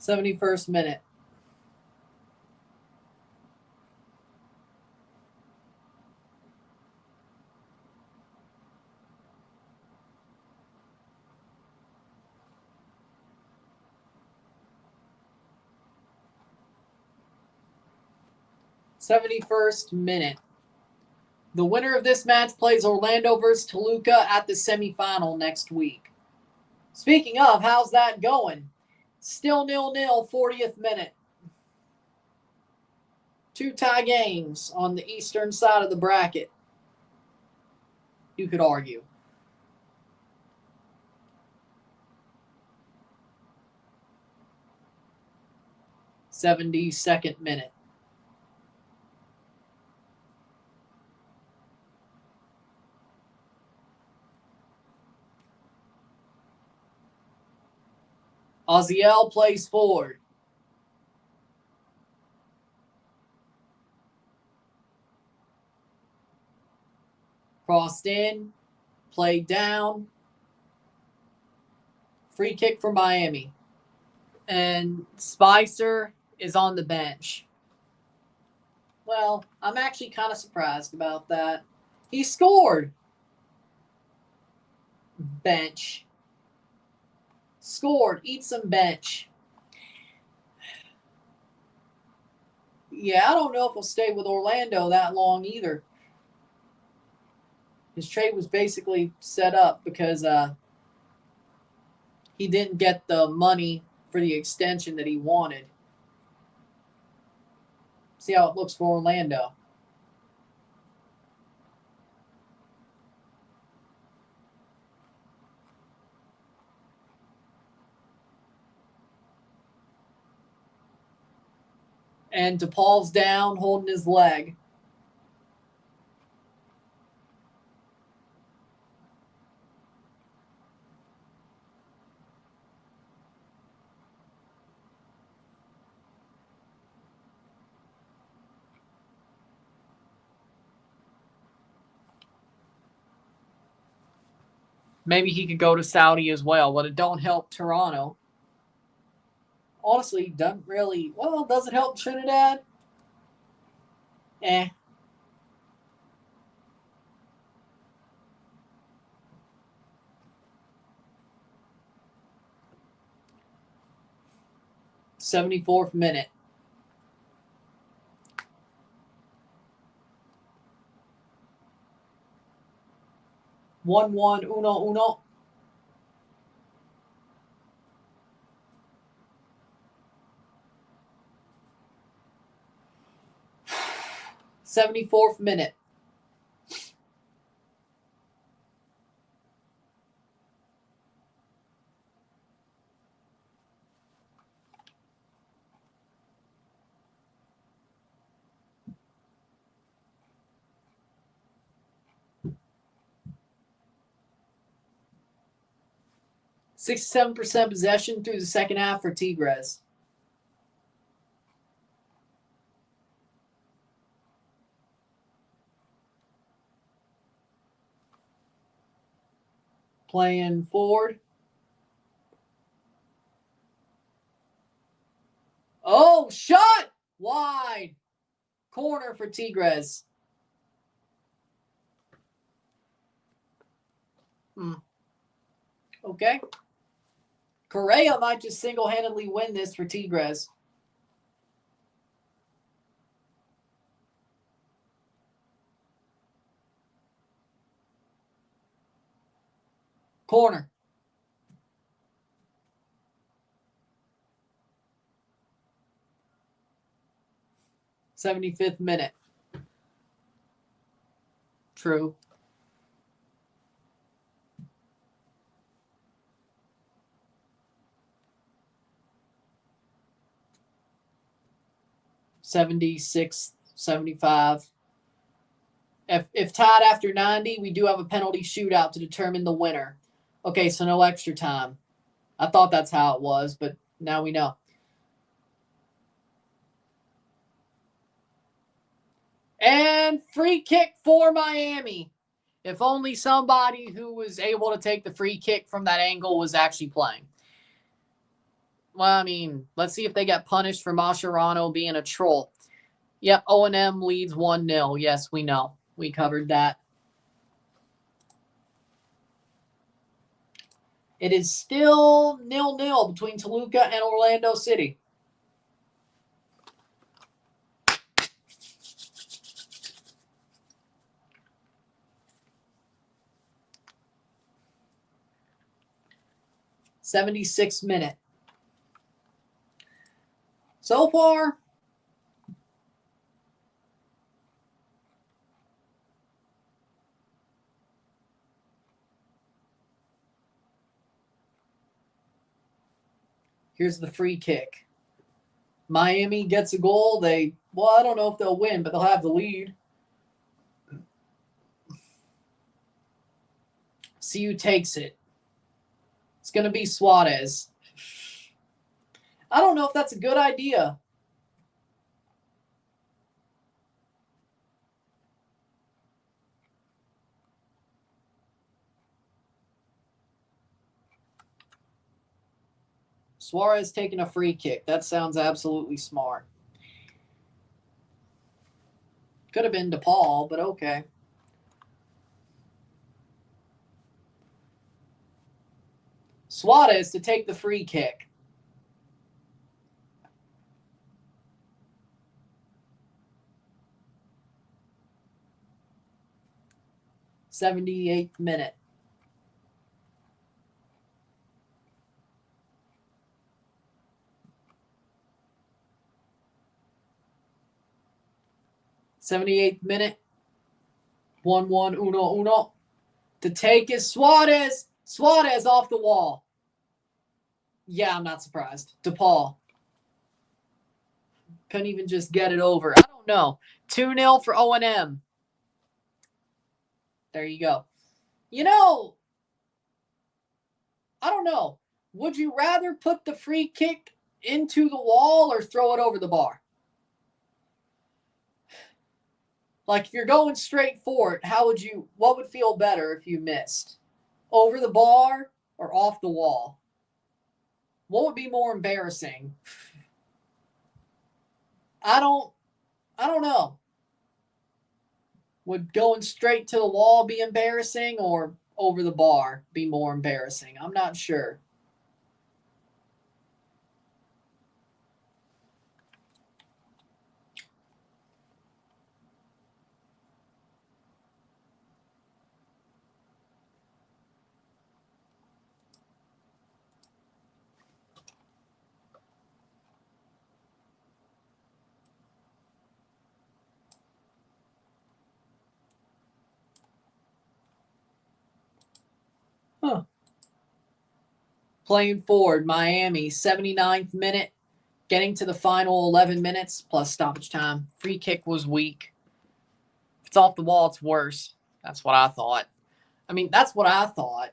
71st minute. The winner of this match plays Orlando versus Toluca at the semifinal next week. Speaking of, how's that going? Still 0-0, 40th minute. 2 tie games on the eastern side of the bracket. You could argue. '72nd minute. Oziel plays forward. Crossed in. Played down. Free kick for Miami. And Spicer is on the bench. Well, I'm actually kind of surprised about that. He scored. Bench. Scored. Eat some bench. Yeah, I don't know if he'll stay with Orlando that long either. His trade was basically set up because he didn't get the money for the extension that he wanted. See how it looks for Orlando. And DePaul's down, holding his leg. Maybe he could go to Saudi as well, but it don't help Toronto. Honestly, doesn't really. Well, does it help Trinidad? Eh. '74th minute. One, uno. '74th minute. %67 possession through the second half for Tigres. Playing forward. Oh, shot! Wide. Corner for Tigres. Okay. Correa might just single-handedly win this for Tigres. Corner. '75th minute. True. '76, '75. If tied after 90, we do have a penalty shootout to determine the winner. Okay, so no extra time. I thought that's how it was, but now we know. And free kick for Miami. If only somebody who was able to take the free kick from that angle was actually playing. Well, I mean, let's see if they get punished for Mascherano being a troll. Yep, O&M leads 1-0. Yes, we know. We covered that. It is still 0-0 between Toluca and Orlando City. '76th minute. So far, here's the free kick. Miami gets a goal. I don't know if they'll win, but they'll have the lead. See who takes it. It's going to be Suarez. I don't know if that's a good idea. Suarez taking a free kick. That sounds absolutely smart. Could have been DePaul, but okay. Suarez to take the free kick. '78th minute. '78th minute. 1-1, 1-1. To take is Suarez. Suarez off the wall. Yeah, I'm not surprised. DePaul. Couldn't even just get it over. I don't know. 2-0 for O&M. There you go. You know, I don't know. Would you rather put the free kick into the wall or throw it over the bar? Like, if you're going straight for it, what would feel better if you missed? Over the bar or off the wall? What would be more embarrassing? I don't know. Would going straight to the wall be embarrassing or over the bar be more embarrassing? I'm not sure. Huh. Playing forward, Miami, 79th minute, getting to the final 11 minutes plus stoppage time. Free kick was weak. If it's off the wall, it's worse. That's what I thought. I mean, that's what I thought.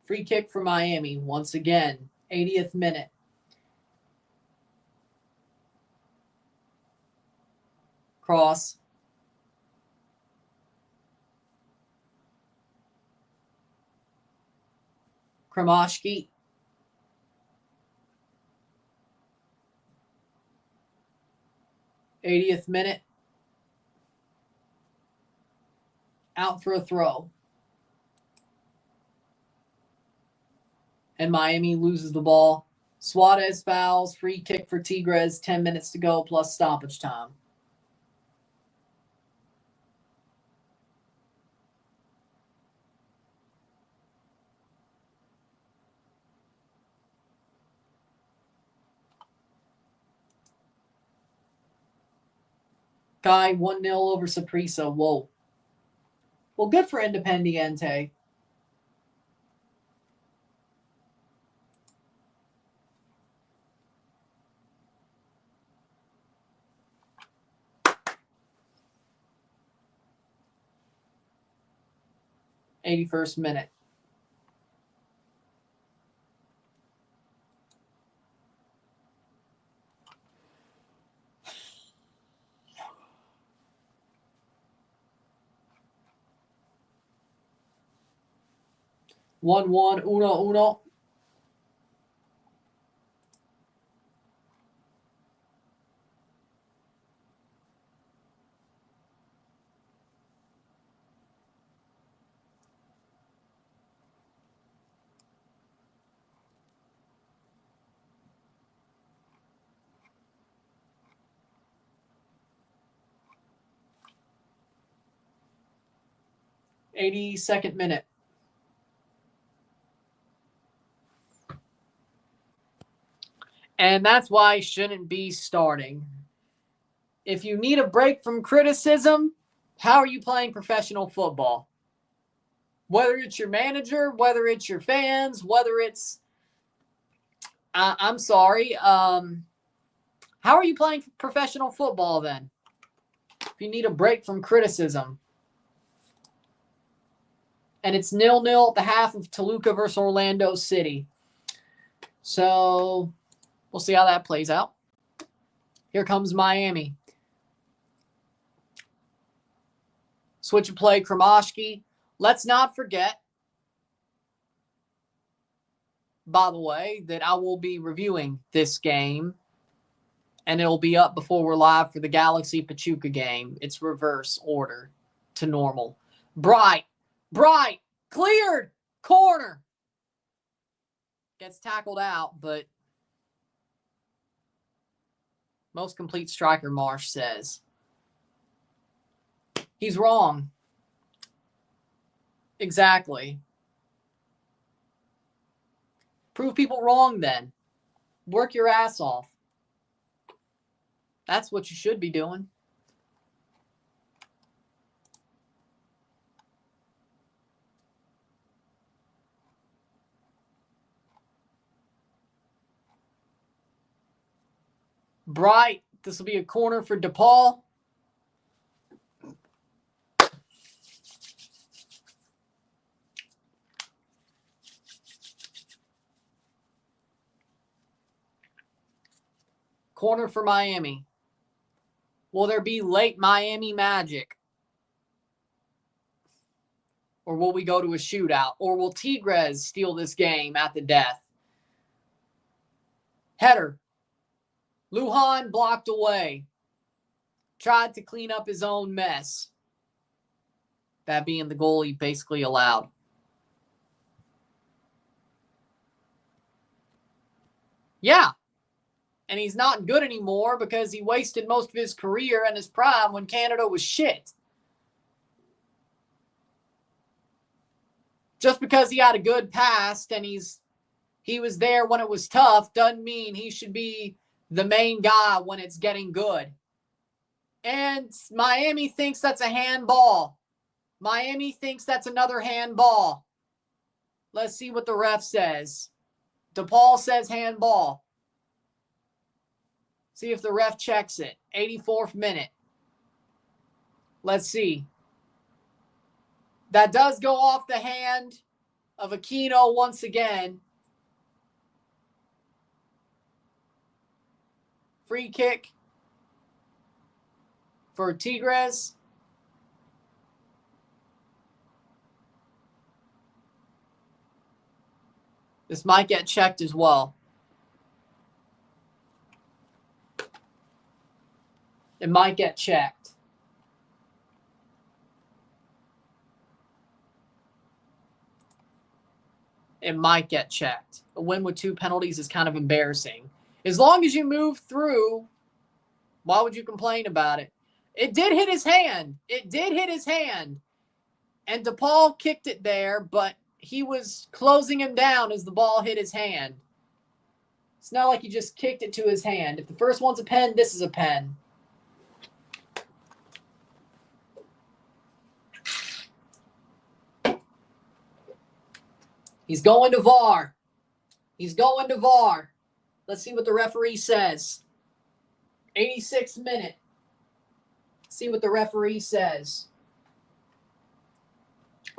Free kick for Miami once again. 80th minute. Cross. Kromashki. '80th minute. Out for a throw. And Miami loses the ball. Suarez fouls. Free kick for Tigres. 10 minutes to go plus stoppage time. Guy 1-0 over Saprissa. Whoa. Well, good for Independiente. '81st minute. 1-1, 1-1. '82nd minute. And that's why he shouldn't be starting. If you need a break from criticism, how are you playing professional football? Whether it's your manager, whether it's your fans, whether it's... I'm sorry. How are you playing professional football then? If you need a break from criticism. And it's 0-0 at the half of Toluca versus Orlando City. So we'll see how that plays out. Here comes Miami. Switch of play, Kromashki. Let's not forget, by the way, that I will be reviewing this game, and it'll be up before we're live for the Galaxy Pachuca game. It's reverse order to normal. Bright, cleared, corner. Gets tackled out, but most complete striker, Marsh says. He's wrong. Exactly. Prove people wrong then. Work your ass off. That's what you should be doing. Bright. This will be a corner for DePaul. Corner for Miami. Will there be late Miami magic? Or will we go to a shootout? Or will Tigres steal this game at the death? Header. Lujan blocked away. Tried to clean up his own mess. That being the goal he basically allowed. Yeah. And he's not good anymore because he wasted most of his career and his prime when Canada was shit. Just because he had a good past and he was there when it was tough doesn't mean he should be the main guy when it's getting good. And Miami thinks that's a handball. Miami thinks that's another handball. Let's see what the ref says. DePaul says handball. See if the ref checks it. 84th minute. Let's see. That does go off the hand of Aquino once again. Free kick for Tigres. This might get checked as well. It might get checked. It might get checked. A win with 2 penalties is kind of embarrassing. As long as you move through, why would you complain about it? It did hit his hand. It did hit his hand. And DePaul kicked it there, but he was closing him down as the ball hit his hand. It's not like he just kicked it to his hand. If the first one's a pen, this is a pen. He's going to VAR. He's going to VAR. Let's see what the referee says. 86th minute. See what the referee says.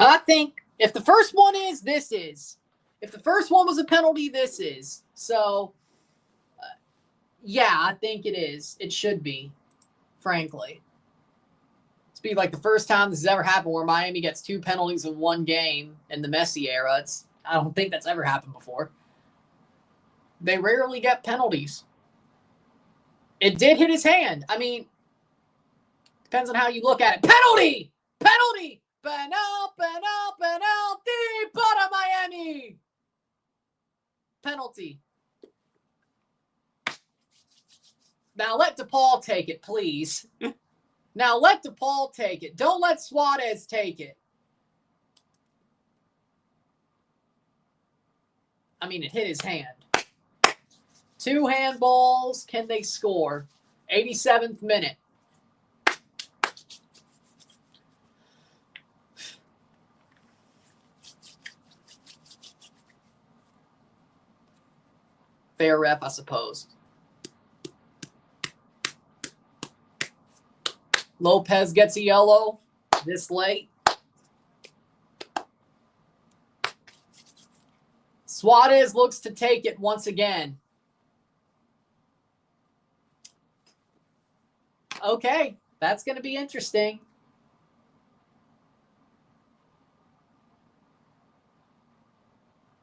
I think if the first one is, this is. If the first one was a penalty, this is. So, yeah, I think it is. It should be, frankly. It's be like the first time this has ever happened where Miami gets 2 penalties in one game in the Messi era. I don't think that's ever happened before. They rarely get penalties. It did hit his hand. I mean, depends on how you look at it. Penalty! Penalty! Penalty! Para Miami! Penalty. Now let DePaul take it, please. Now let DePaul take it. Don't let Suarez take it. I mean, it hit his hand. 2 handballs. Can they score? 87th minute. Fair ref, I suppose. Lopez gets a yellow this late. Suarez looks to take it once again. Okay, that's going to be interesting.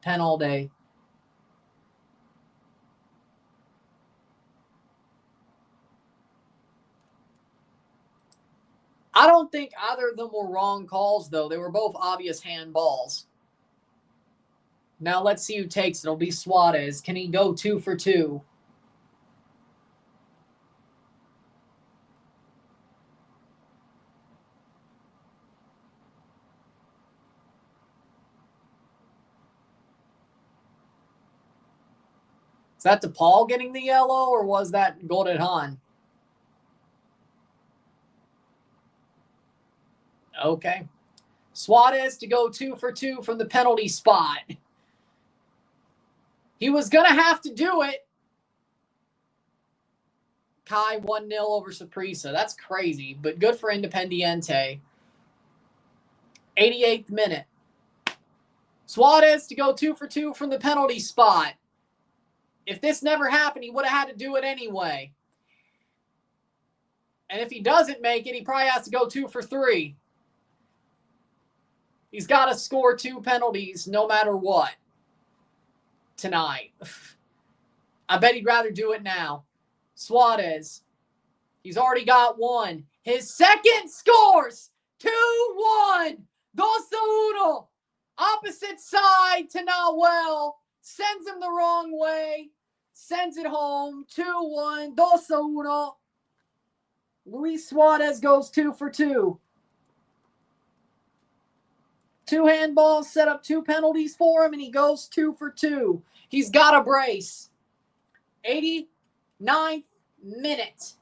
Pen all day. I don't think either of them were wrong calls, though. They were both obvious handballs. Now let's see who takes it. It'll be Suarez. Can he go 2 for 2? Is that DePaul getting the yellow, or was that Golden? Okay. Suarez to go 2 for 2 from the penalty spot. He was going to have to do it. Kai 1-0 over Saprissa. That's crazy, but good for Independiente. 88th minute. Suarez to go 2 for 2 from the penalty spot. If this never happened, he would have had to do it anyway. And if he doesn't make it, he probably has to go 2 for 3. He's got to score 2 penalties no matter what tonight. I bet he'd rather do it now. Suarez. He's already got 1. His second scores. 2-1. 2-1. Opposite side to Nahuel. Sends him the wrong way. Sends it home. 2-1. 2-1. Luis Suarez goes 2 for 2. 2 handballs, set up 2 penalties for him, and he goes 2 for 2. He's got a brace. 89th minute.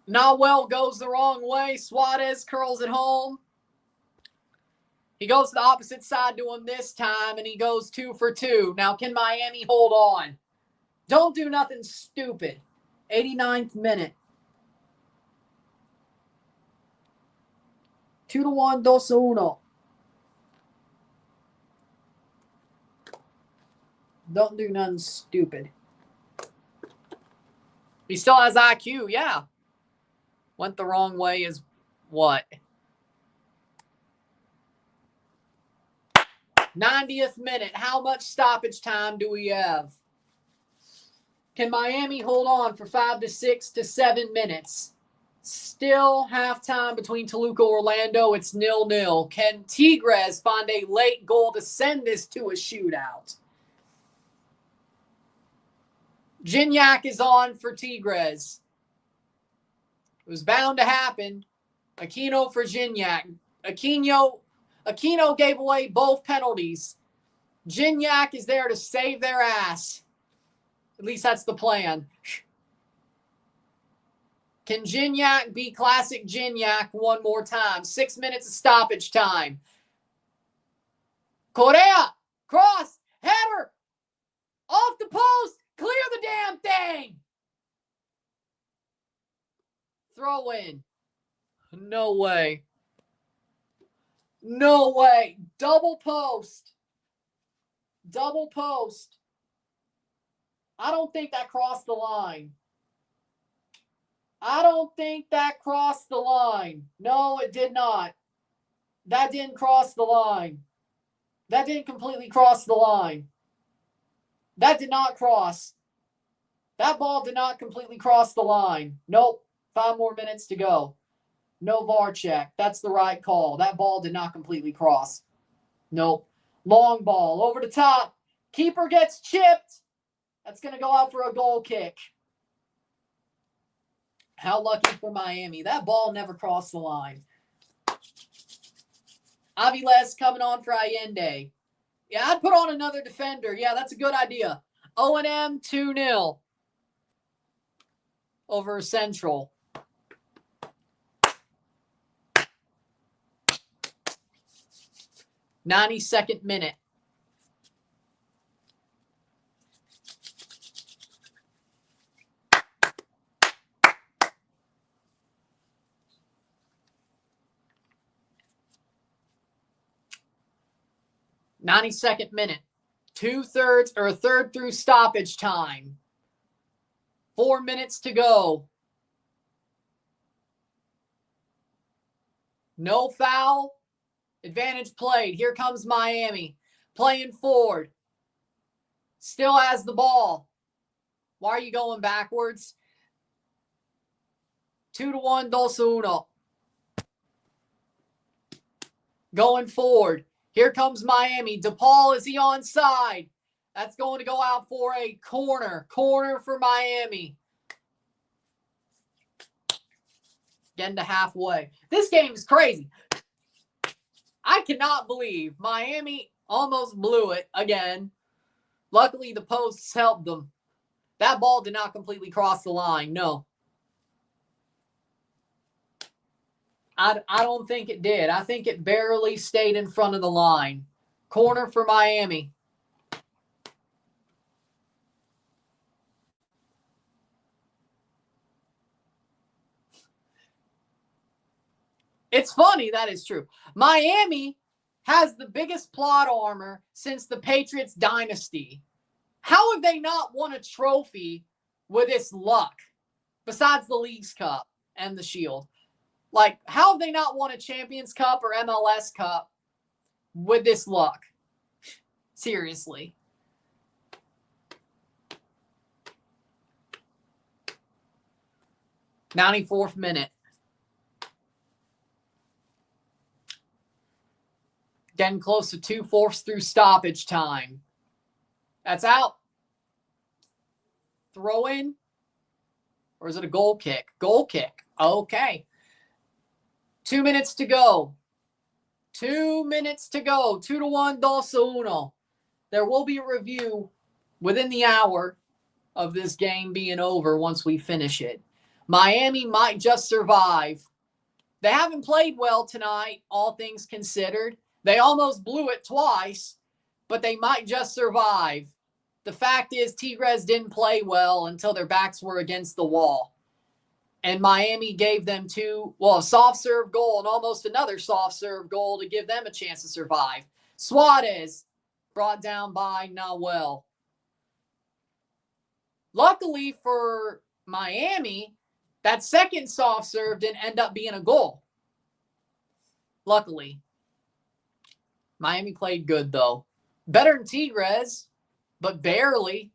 Nahuel goes the wrong way. Suarez curls it home. He goes to the opposite side to him this time, and he goes 2 for 2. Now, can Miami hold on? Don't do nothing stupid. 89th minute. 2-1, 2-1. Don't do nothing stupid. He still has IQ, yeah. Went the wrong way is what? 90th minute. How much stoppage time do we have? Can Miami hold on for 5 to 6 to 7 minutes? Still halftime between Toluca and Orlando. It's 0-0. Can Tigres find a late goal to send this to a shootout? Gignac is on for Tigres. It was bound to happen. Aquino for Gignac. Aquino gave away both penalties. Gignac is there to save their ass. At least that's the plan. Can Gignac be classic Gignac one more time? 6 minutes of stoppage time. Correa, cross, header, off the post, clear the damn thing. Throw in. No way. No way. Double post. Double post. I don't think that crossed the line. I don't think that crossed the line. No, it did not. That didn't cross the line. That didn't completely cross the line. That did not cross. That ball did not completely cross the line. Nope. 5 more minutes to go. No VAR check. That's the right call. That ball did not completely cross. Nope. Long ball over the top. Keeper gets chipped. That's going to go out for a goal kick. How lucky for Miami. That ball never crossed the line. Aviles coming on for Allende. Yeah, I'd put on another defender. Yeah, that's a good idea. O&M 2-0 over Central. '92nd minute. '92nd minute. 2/3 or a third through stoppage time. 4 minutes to go. No foul. Advantage played. Here comes Miami. Playing forward. Still has the ball. Why are you going backwards? 2-1, 2-1. Going forward. Here comes Miami. DePaul, is he onside? That's going to go out for a corner. Corner for Miami. Getting to halfway. This game is crazy. I cannot believe Miami almost blew it again. Luckily, the posts helped them. That ball did not completely cross the line. No. I don't think it did. I think it barely stayed in front of the line. Corner for Miami. It's funny, that is true. Miami has the biggest plot armor since the Patriots dynasty. How have they not won a trophy with this luck besides the Leagues Cup and the Shield? Like, how have they not won a Champions Cup or MLS Cup with this luck? Seriously. '94th minute. Getting close to 2/4 through stoppage time. That's out. Throw in. Or is it a goal kick? Goal kick. Okay. 2 minutes to go. 2 minutes to go. 2-1, 2-1. There will be a review within the hour of this game being over once we finish it. Miami might just survive. They haven't played well tonight, all things considered. They almost blew it twice, but they might just survive. The fact is, Tigres didn't play well until their backs were against the wall. And Miami gave them a soft serve goal and almost another soft serve goal to give them a chance to survive. Suarez brought down by Nawel. Luckily for Miami, that second soft serve didn't end up being a goal. Luckily. Miami played good, though. Better than Tigres, but barely.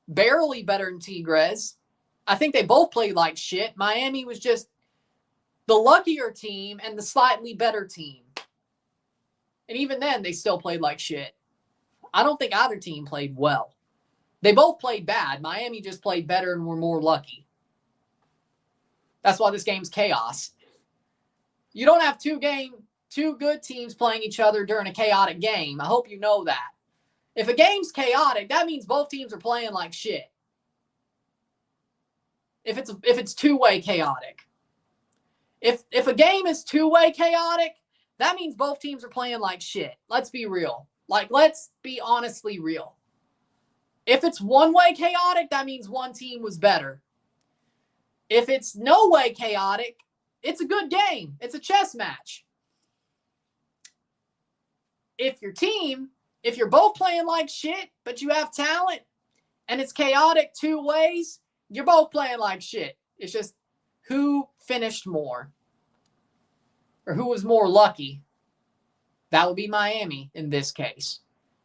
Barely better than Tigres. I think they both played like shit. Miami was just the luckier team and the slightly better team. And even then, they still played like shit. I don't think either team played well. They both played bad. Miami just played better and were more lucky. That's why this game's chaos. You don't have two good teams playing each other during a chaotic game. I hope you know that. If a game's chaotic, that means both teams are playing like shit. If it's two-way chaotic. If a game is two-way chaotic, that means both teams are playing like shit. Let's be real. Let's be honestly real. If it's one-way chaotic, that means one team was better. If it's no-way chaotic, it's a good game. It's a chess match. If you're both playing like shit, but you have talent, and it's chaotic two ways, you're both playing like shit. It's just who finished more or who was more lucky. That would be Miami in this case.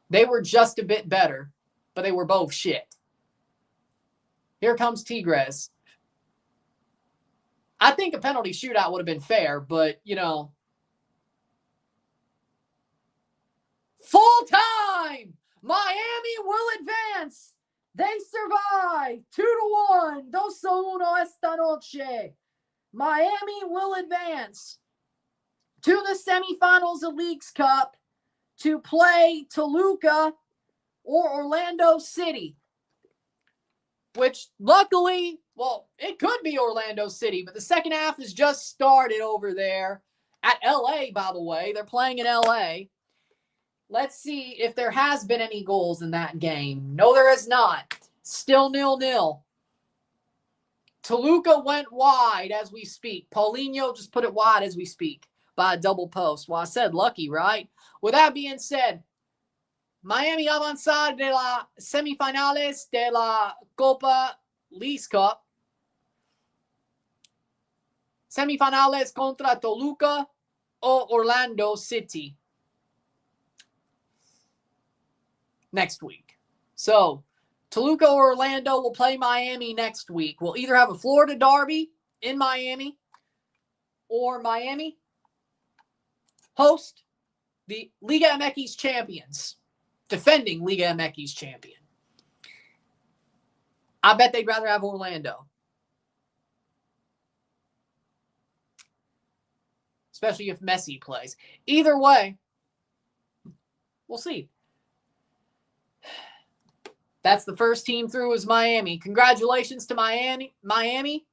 They were just a bit better, but they were both shit. Here comes Tigres. I think a penalty shootout would have been fair, but, you know. Full time! Miami will advance. They survive 2-1. 2-1 esta noche. Miami will advance to the semifinals of Leagues Cup to play Toluca or Orlando City. Which, luckily, well, it could be Orlando City, but the second half has just started over there at LA, by the way. They're playing in LA. Let's see if there has been any goals in that game. No, there has not. Still 0-0. Toluca went wide as we speak. Paulinho just put it wide as we speak by a double post. Well, I said lucky, right? With that being said, Miami avanzar de la semifinales de la Copa Leagues Cup. Semifinales contra Toluca o Orlando City. Next week. So, Toluca or Orlando will play Miami next week. We'll either have a Florida derby in Miami or Miami host the Liga MX champions, defending Liga MX champion. I bet they'd rather have Orlando. Especially if Messi plays. Either way, we'll see. That's the first team through is Miami. Congratulations to Miami. Miami.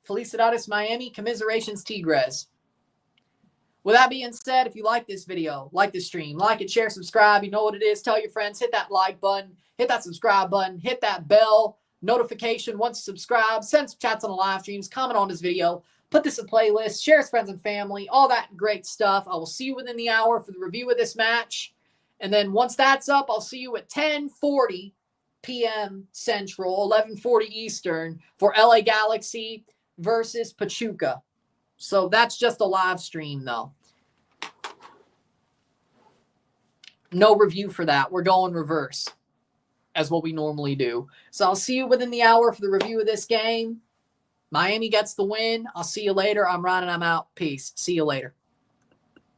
Felicidades Miami. Commiserations Tigres. With that being said, if you like this video, like this stream, like it, share, subscribe. You know what it is. Tell your friends. Hit that like button. Hit that subscribe button. Hit that bell notification once you subscribe. Send some chats on the live streams. Comment on this video. Put this in playlist. Share with friends and family. All that great stuff. I will see you within the hour for the review of this match. And then once that's up, I'll see you at 10:40 p.m. Central, 11:40 Eastern for LA Galaxy versus Pachuca. So that's just a live stream, though. No review for that. We're going reverse as what we normally do. So I'll see you within the hour for the review of this game. Miami gets the win. I'll see you later. I'm Ryan and I'm out. Peace. See you later.